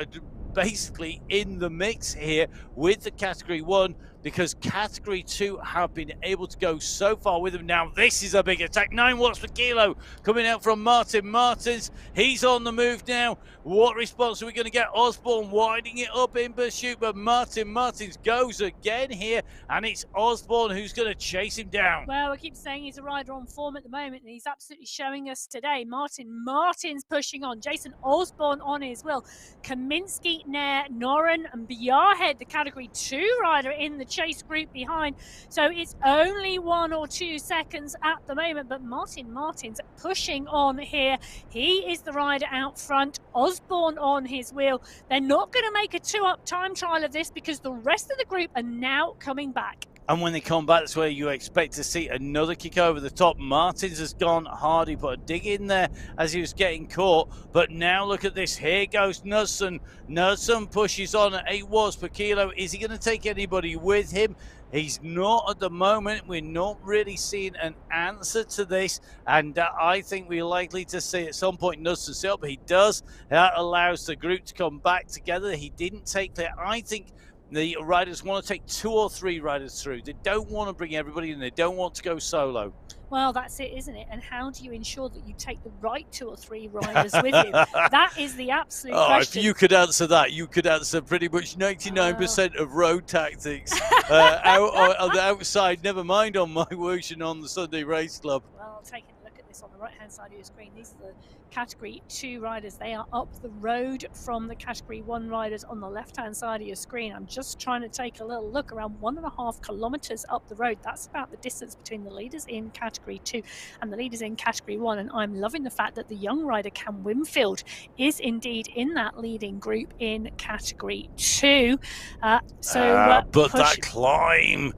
basically in the mix here with the Category 1, because Category 2 have been able to go so far with him. Now this is a big attack, 9 watts per kilo coming out from Martin Martins. He's on the move now. What response are we going to get? Osborne winding it up in pursuit, but Martin Martins goes again here, and it's Osborne who's going to chase him down. Well, I keep saying he's a rider on form at the moment, and he's absolutely showing us today. Martin Martins pushing on, Jason Osborne on his will, Kaminsky, Nair, Noren and Bjarhead, the Category 2 rider in the chase group behind. So it's only 1 or 2 seconds at the moment, but Martin Martins pushing on here. He is the rider out front, Osborne on his wheel. They're not going to make a 2-up time trial of this because the rest of the group are now coming back. And when they come back, that's where you expect to see another kick over the top. Martins has gone hard. He put a dig in there as he was getting caught. But now look at this. Here goes Knudsen. Knudsen pushes on at 8 watts per kilo. Is he going to take anybody with him? He's not at the moment. We're not really seeing an answer to this. And I think we're likely to see at some point Knudsen sit up. He does. That allows the group to come back together. He didn't take clear. I think the riders want to take 2 or 3 riders through. They don't want to bring everybody in. They don't want to go solo. Well, that's it, isn't it? And how do you ensure that you take the right 2 or 3 riders with you? That is the absolute question. If you could answer that, you could answer pretty much 99% of road tactics out on the outside, never mind on MyWhoosh and on the Sunday Race Club. Well, taking a look at this on the right-hand side of your screen, these are the Category 2 riders. They are up the road from the Category 1 riders on the left-hand side of your screen. I'm just trying to take a little look, around 1.5 kilometers up the road. That's about the distance between the leaders in Category 2 and the leaders in Category 1. And I'm loving the fact that the young rider Cam Winfield is indeed in that leading group in Category 2. But that climb,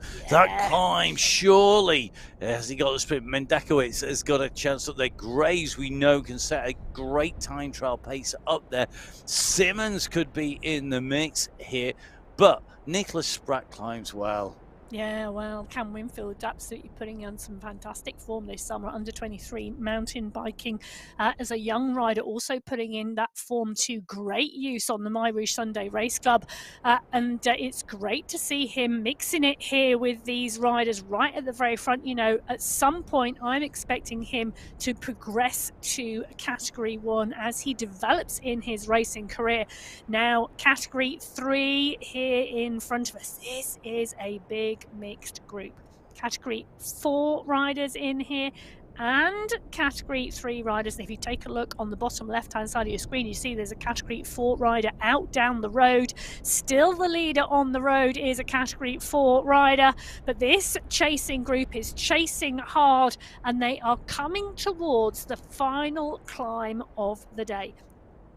surely, has he got the sprint? Mendakowicz has got a chance up there. Graves, we know, can set a great time trial pace up there. Simmons could be in the mix here, but Nicholas Spratt climbs well. Yeah, well, Cam Winfield absolutely putting on some fantastic form this summer, under 23 mountain biking as a young rider, also putting in that form to great use on the MyWhoosh Sunday Race Club. And it's great to see him mixing it here with these riders right at the very front. You know, at some point, I'm expecting him to progress to Category 1 as he develops in his racing career. Now, Category 3 here in front of us. This is a big mixed group. Category 4 riders in here and Category 3 riders. And if you take a look on the bottom left hand side of your screen, you see there's a Category 4 rider out down the road. Still the leader on the road is a Category 4 rider, but this chasing group is chasing hard and they are coming towards the final climb of the day.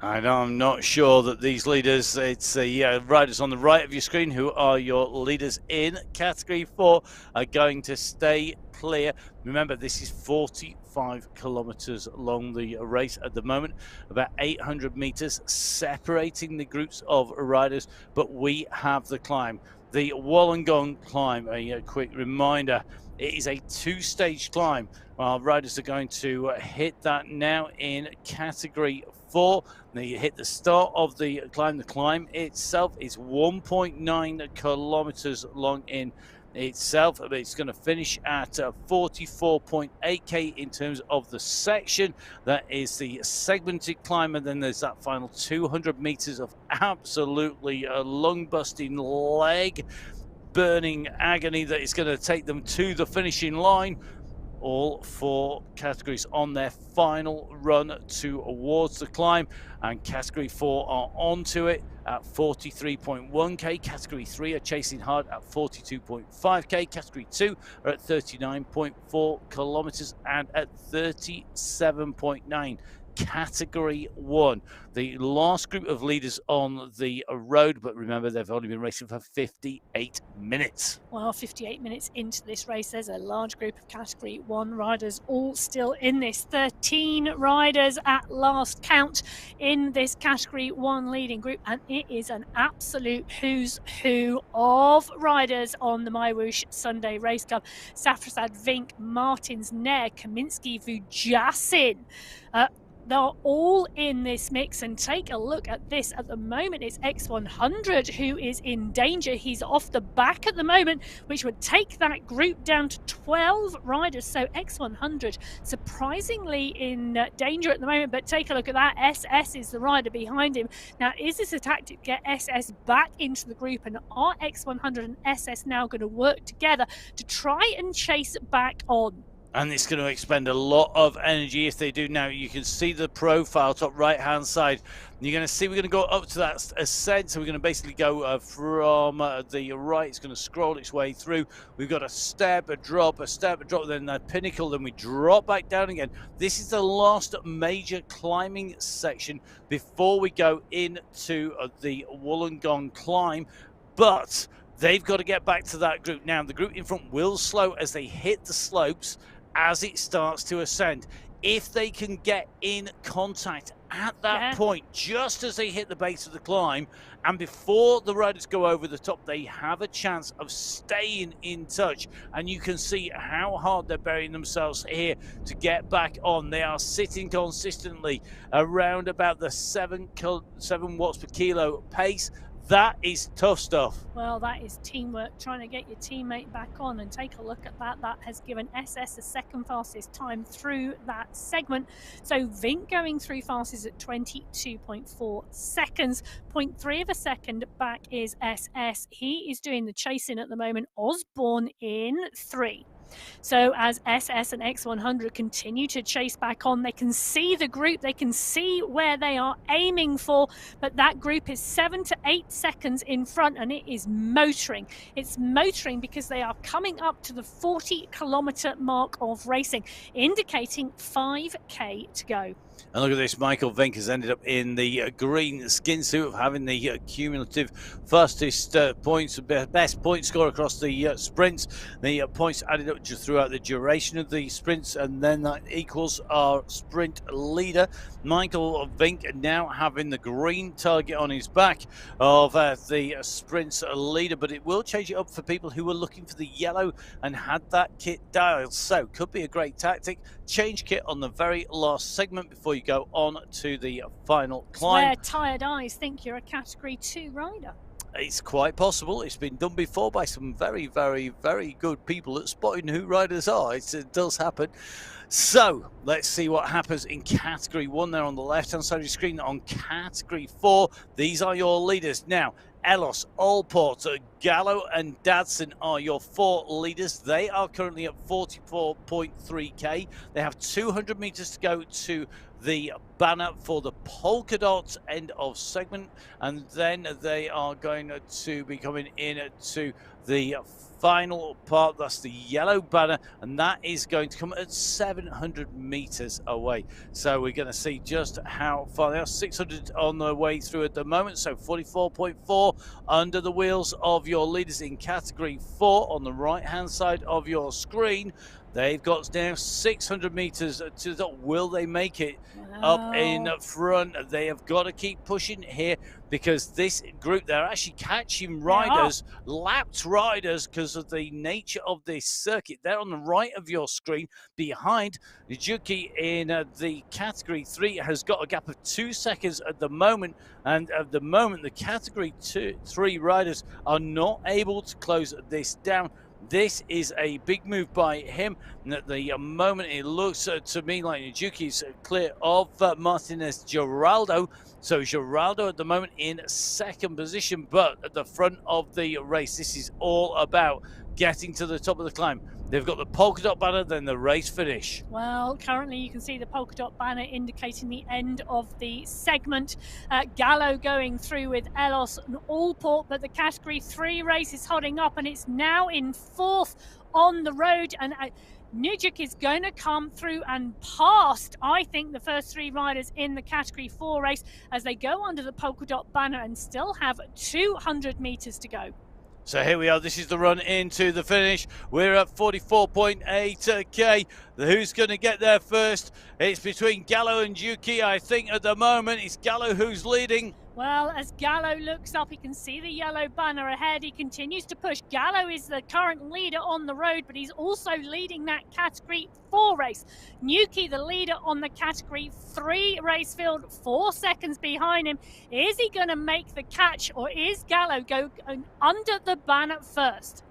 And I'm not sure that these leaders, it's the riders on the right of your screen who are your leaders in Category 4 are going to stay clear. Remember, this is 45 kilometers along the race at the moment, about 800 meters separating the groups of riders, but we have the climb. The Wollongong climb, a quick reminder, it is a 2-stage climb. Our riders are going to hit that now in Category 4. They hit the start of the climb. The climb itself is 1.9 kilometers long in itself. It's going to finish at 44.8k in terms of the section. That is the segmented climb, and then there's that final 200 meters of absolutely lung-busting, leg-burning agony that is going to take them to the finishing line. All 4 categories on their final run towards the climb, and Category 4 are onto it. at 43.1k. Category 3 are chasing hard at 42.5k. Category 2 are at 39.4 kilometers and at 37.9. Category 1, the last group of leaders on the road, but remember they've only been racing for 58 minutes. Well, 58 minutes into this race, there's a large group of Category 1 riders all still in this. 13 riders at last count in this Category 1 leading group, and it is an absolute who's who of riders on the MyWhoosh Sunday Race Club. Safrasad, Vink, Martins, Nair, Kaminsky, Vujasin. They're all in this mix, and take a look at this. At the moment, it's X100 who is in danger. He's off the back at the moment, which would take that group down to 12 riders. So X100 surprisingly in danger at the moment, but take a look at that. SS is the rider behind him. Now, is this a tactic to get SS back into the group, and are X100 and SS now going to work together to try and chase back on? And it's going to expend a lot of energy if they do. Now, you can see the profile, top right-hand side. You're going to see we're going to go up to that ascent. So we're going to basically go from the right. It's going to scroll its way through. We've got a step, a drop, then a pinnacle. Then we drop back down again. This is the last major climbing section before we go into the Wollongong climb. But they've got to get back to that group. Now, the group in front will slow as they hit the slopes as it starts to ascend. If they can get in contact at that point, just as they hit the base of the climb, and before the riders go over the top, they have a chance of staying in touch. And you can see how hard they're burying themselves here to get back on. They are sitting consistently around about the 7 watts per kilo pace. That is tough stuff. Well, that is teamwork, trying to get your teammate back on, and take a look at that. That has given SS the second fastest time through that segment. So Vink going through fastest at 22.4 seconds. 0.3 of a second back is SS. He is doing the chasing at the moment. Osborne in 3. So as SS and X100 continue to chase back on, they can see the group, they can see where they are aiming for, but that group is 7 to 8 seconds in front, and it is motoring. It's motoring because they are coming up to the 40-kilometer mark of racing, indicating 5K to go. And look at this, Michael Vink has ended up in the green skin suit of having the cumulative fastest points, best point score across the sprints. The points added up just throughout the duration of the sprints, and then that equals our sprint leader. Michael Vink now having the green target on his back of the sprints leader, but it will change it up for people who were looking for the yellow and had that kit dialed. So could be a great tactic. Change kit on the very last segment before you go on to the final climb. Where tired eyes think you're a Category 2 rider. It's quite possible. It's been done before by some very, very, very good people at spotting who riders are. It does happen. So let's see what happens in Category 1 there on the left-hand side of your screen. On Category 4, these are your leaders. Now, Elos, Allport, Gallo and Dadson are your 4 leaders. They are currently at 44.3k. They have 200 meters to go to the banner for the polka dot end of segment, and then they are going to be coming in to the final part. That's the yellow banner, and that is going to come at 700 meters away. So we're going to see just how far they are. 600 on the way through at the moment, so 44.4 under the wheels of your leaders in Category 4 on the right hand side of your screen. They've got now 600 meters to the top. Will they make it up in front? They have got to keep pushing here, because this group, they're actually catching riders, lapped riders, because of the nature of this circuit. They're on the right of your screen behind. Nijuki in the Category 3 has got a gap of 2 seconds at the moment, and at the moment the Category 3 riders are not able to close this down. This is a big move by him, and at the moment it looks to me like Nijuki's clear of Martinez Geraldo. So Geraldo at the moment in second position, but at the front of the race. This is all about getting to the top of the climb. They've got the polka dot banner, then the race finish. Well, currently you can see the polka dot banner indicating the end of the segment. Gallo going through with Elos and Allport, but the Category 3 race is holding up and it's now in 4th on the road. And Nujuk is going to come through and past, I think, the first 3 riders in the Category 4 race as they go under the polka dot banner and still have 200 meters to go. So here we are. This is the run into the finish. We're at 44.8k. Who's going to get there first? It's between Gallo and Yuki. I think at the moment it's Gallo who's leading. Well, as Gallo looks up, he can see the yellow banner ahead. He continues to push. Gallo is the current leader on the road, but he's also leading that Category 4 race. Nuki, the leader on the Category 3 race field, 4 seconds behind him. Is he going to make the catch, or is Gallo going under the banner first?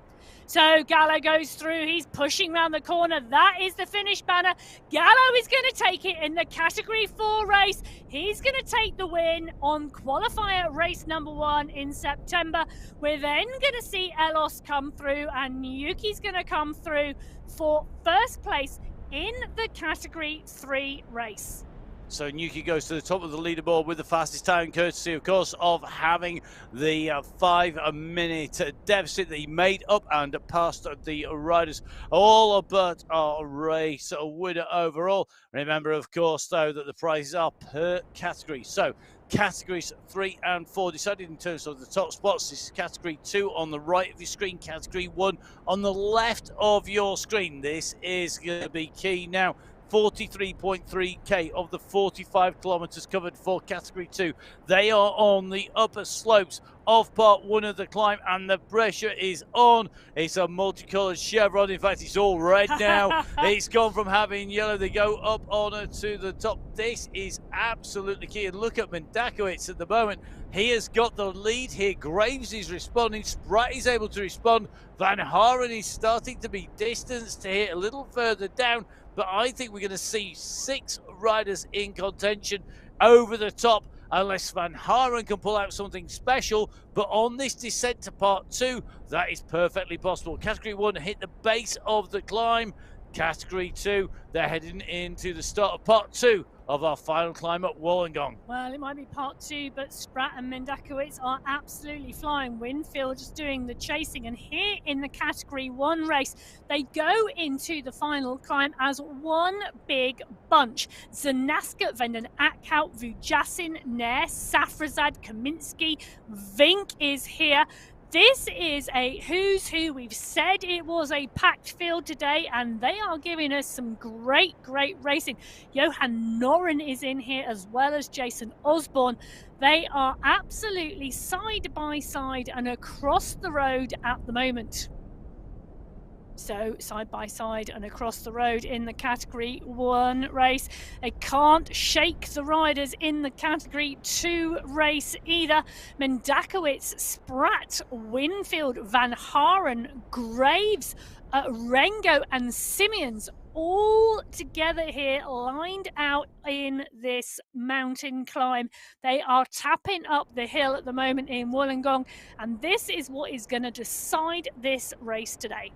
So Gallo goes through, he's pushing around the corner. That is the finish banner. Gallo is going to take it in the Category 4 race. He's going to take the win on Qualifier Race number 1 in September. We're then going to see Elos come through and Yuki's going to come through for first place in the Category 3 race. So Nuki goes to the top of the leaderboard with the fastest time, courtesy, of course, of having the 5-minute deficit that he made up and passed the riders all but our race winner overall. Remember, of course, though, that the prizes are per category. So Categories 3 and 4 decided in terms of the top spots. This is Category 2 on the right of your screen, Category 1 on the left of your screen. This is going to be key now. 43.3k of the 45 kilometers covered for Category 2. They are on the upper slopes of part 1 of the climb, and the pressure is on. It's a multicolored chevron. In fact, it's all red now. It's gone from having yellow. They go up on to the top. This is absolutely key. And look at Mendakowicz at the moment. He has got the lead here. Graves is responding. Spratt is able to respond. Van Haren is starting to be distanced here a little further down. But I think we're going to see 6 riders in contention over the top, unless Van Haren can pull out something special. But on this descent to part 2, that is perfectly possible. Category 1 hit the base of the climb. Category 2, they're heading into the start of part 2 of our final climb at Wollongong. Well, it might be part 2, but Spratt and Mendakowicz are absolutely flying. Winfield just doing the chasing, and here in the Category 1 race, they go into the final climb as one big bunch. Zanaska, Venden Akhout, Vujasin, Nair, Safrazad, Kaminsky, Vink is here. This is a who's who. We've said it was a packed field today, and they are giving us some great racing. Johan Noren is in here, as well as Jason Osborne. They are absolutely side by side and across the road at the moment. So side by side and across the road in the Category 1 race. They can't shake the riders in the Category 2 race either. Mendakowicz, Spratt, Winfield, Van Haren, Graves, Rengo and Simeons all together here, lined out in this mountain climb. They are tapping up the hill at the moment in Wollongong, and this is what is going to decide this race today.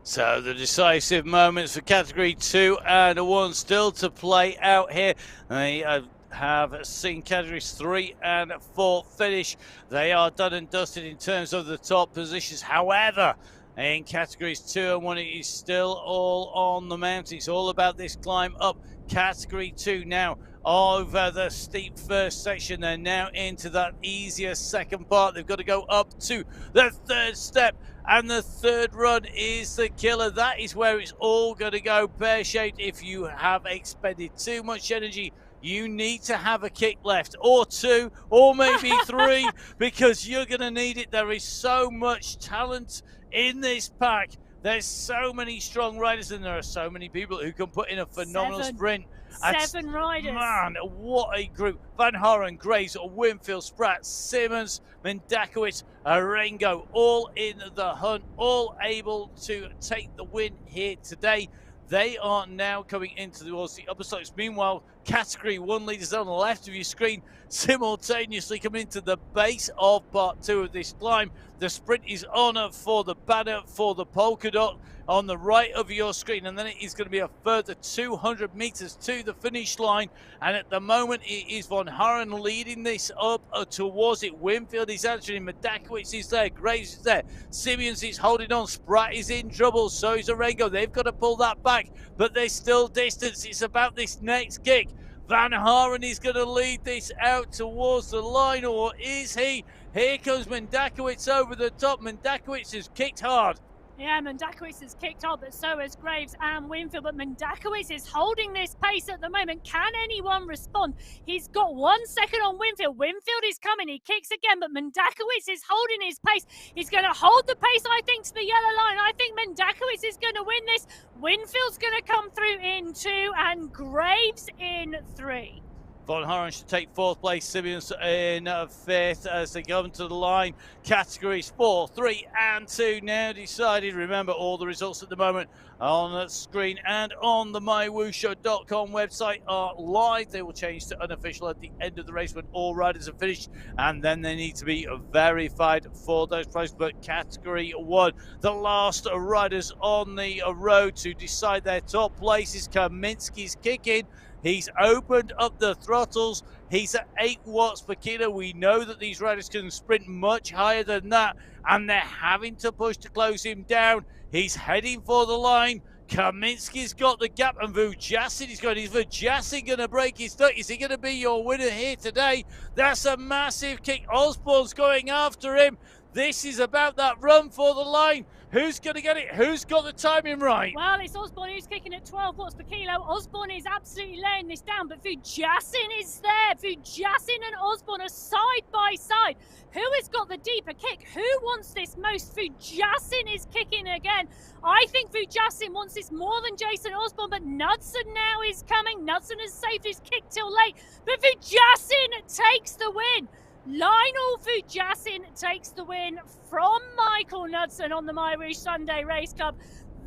So the decisive moments for Category 2 and 1 still to play out here. They have seen Categories 3 and 4 finish. They are done and dusted in terms of the top positions. However, in Categories 2 and 1, it is still all on the mountain. It's all about this climb up. Category 2 now over the steep first section. They're now into that easier second part. They've got to go up to the third step, and the third run is the killer. That is where it's all going to go pear-shaped. If you have expended too much energy, you need to have a kick left, or 2, or maybe 3, because you're going to need it. There is so much talent in this pack. There's so many strong riders, and there are so many people who can put in a phenomenal sprint. 7 riders. Man, what a group. Van Haren, Graves, Winfield, Spratt, Simmons, Mendakowicz, Arengo, all in the hunt, all able to take the win here today. They are now coming into towards the upper slopes. Meanwhile, Category 1 leaders on the left of your screen simultaneously coming into the base of part 2 of this climb. The sprint is on for the banner for the polka dot on the right of your screen, and then it is going to be a further 200 meters to the finish line. And at the moment, it is Von Haren leading this up towards it. Winfield is answering, Medakowicz is there, Graves is there, Simmons is holding on, Spratt is in trouble, so is Arengo. They've got to pull that back, but there's still distance. It's about this next kick. Van Haren is going to lead this out towards the line, or is he? Here comes Medakowicz over the top. Medakowicz has kicked hard. Yeah, Medakowicz has kicked off, but so has Graves and Winfield. But Medakowicz is holding this pace at the moment. Can anyone respond? He's got 1 second on Winfield. Winfield is coming. He kicks again, but Medakowicz is holding his pace. He's going to hold the pace, I think, to the yellow line. I think Medakowicz is going to win this. Winfield's going to come through in 2 and Graves in 3. Von Haren should take 4th place, Simmons in 5th as they come to the line. Categories 4, 3 and 2 now decided. Remember, all the results at the moment on the screen and on the MyWhoosh.com website are live. They will change to unofficial at the end of the race when all riders are finished, and then they need to be verified for those prizes. But Category 1, the last riders on the road to decide their top places. Kaminsky's kicking. He's opened up the throttles. He's at 8 watts per kilo. We know that these riders can sprint much higher than that, and they're having to push to close him down. He's heading for the line. Kaminsky's got the gap, and Vujasin is going. Is Vujasin going to break his duck? Is he going to be your winner here today? That's a massive kick. Osborne's going after him. This is about that run for the line. Who's going to get it? Who's got the timing right? Well, it's Osborne who's kicking at 12 watts per kilo. Osborne is absolutely laying this down, but Vujasin is there. Vujasin and Osborne are side by side. Who has got the deeper kick? Who wants this most? Vujasin is kicking again. I think Vujasin wants this more than Jason Osborne, but Knudsen now is coming. Knudsen has saved his kick till late, but Vujasin takes the win. Lionel Vujasin takes the win from Michael Knudsen on the MyWhoosh Sunday Race Club.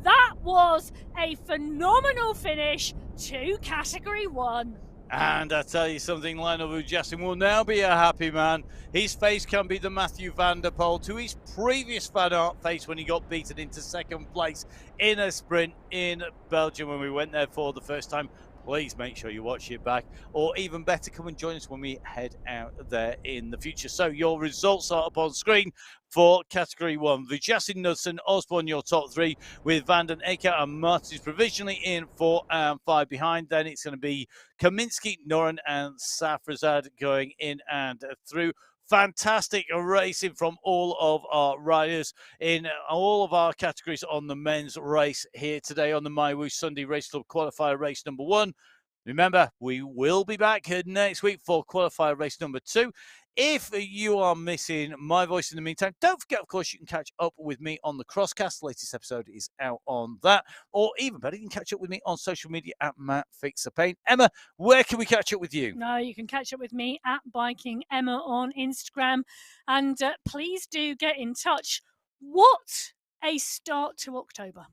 That was a phenomenal finish to Category 1. And I tell you something, Lionel Vujasin will now be a happy man. His face can be the Matthew van der Poel to his previous fan art face when he got beaten into 2nd place in a sprint in Belgium when we went there for the first time. Please make sure you watch it back, or even better, come and join us when we head out there in the future. So your results are up on screen for Category 1. Vujasin, Knudsen, Osborne, your top 3, with Van den Akker and Martins provisionally in 4 and 5 behind. Then it's going to be Kaminsky, Noren, and Safrazad going in and through. Fantastic racing from all of our riders in all of our categories on the men's race here today on the MyWhoosh Sunday Race Club Qualifier Race number 1. Remember, we will be back next week for Qualifier Race number 2. If you are missing my voice in the meantime, don't forget, of course, you can catch up with me on the Crosscast. The latest episode is out on that. Or even better, you can catch up with me on social media at MattFixThePain. Emma, where can we catch up with you? No, you can catch up with me at Biking Emma on Instagram. And please do get in touch. What a start to October.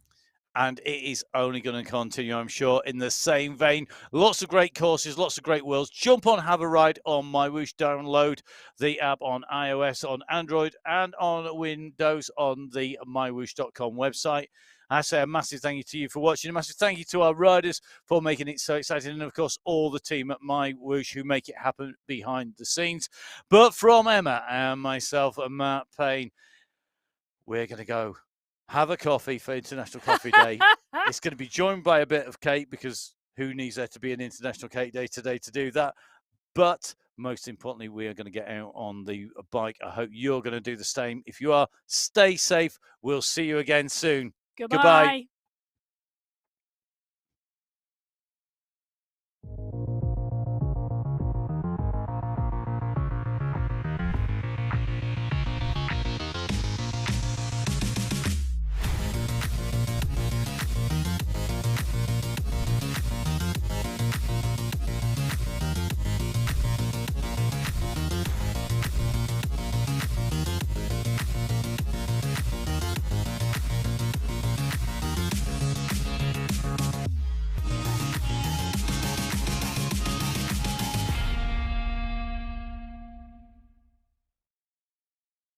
And it is only going to continue, I'm sure, in the same vein. Lots of great courses, lots of great worlds. Jump on, have a ride on MyWhoosh. Download the app on iOS, on Android, and on Windows on the MyWhoosh.com website. I say a massive thank you to you for watching. A massive thank you to our riders for making it so exciting. And, of course, all the team at MyWhoosh who make it happen behind the scenes. But from Emma and myself and Matt Payne, we're going to go have a coffee for International Coffee Day. It's going to be joined by a bit of cake, because who needs there to be an International Cake Day today to do that? But most importantly, we are going to get out on the bike. I hope you're going to do the same. If you are, stay safe. We'll see you again soon. Goodbye.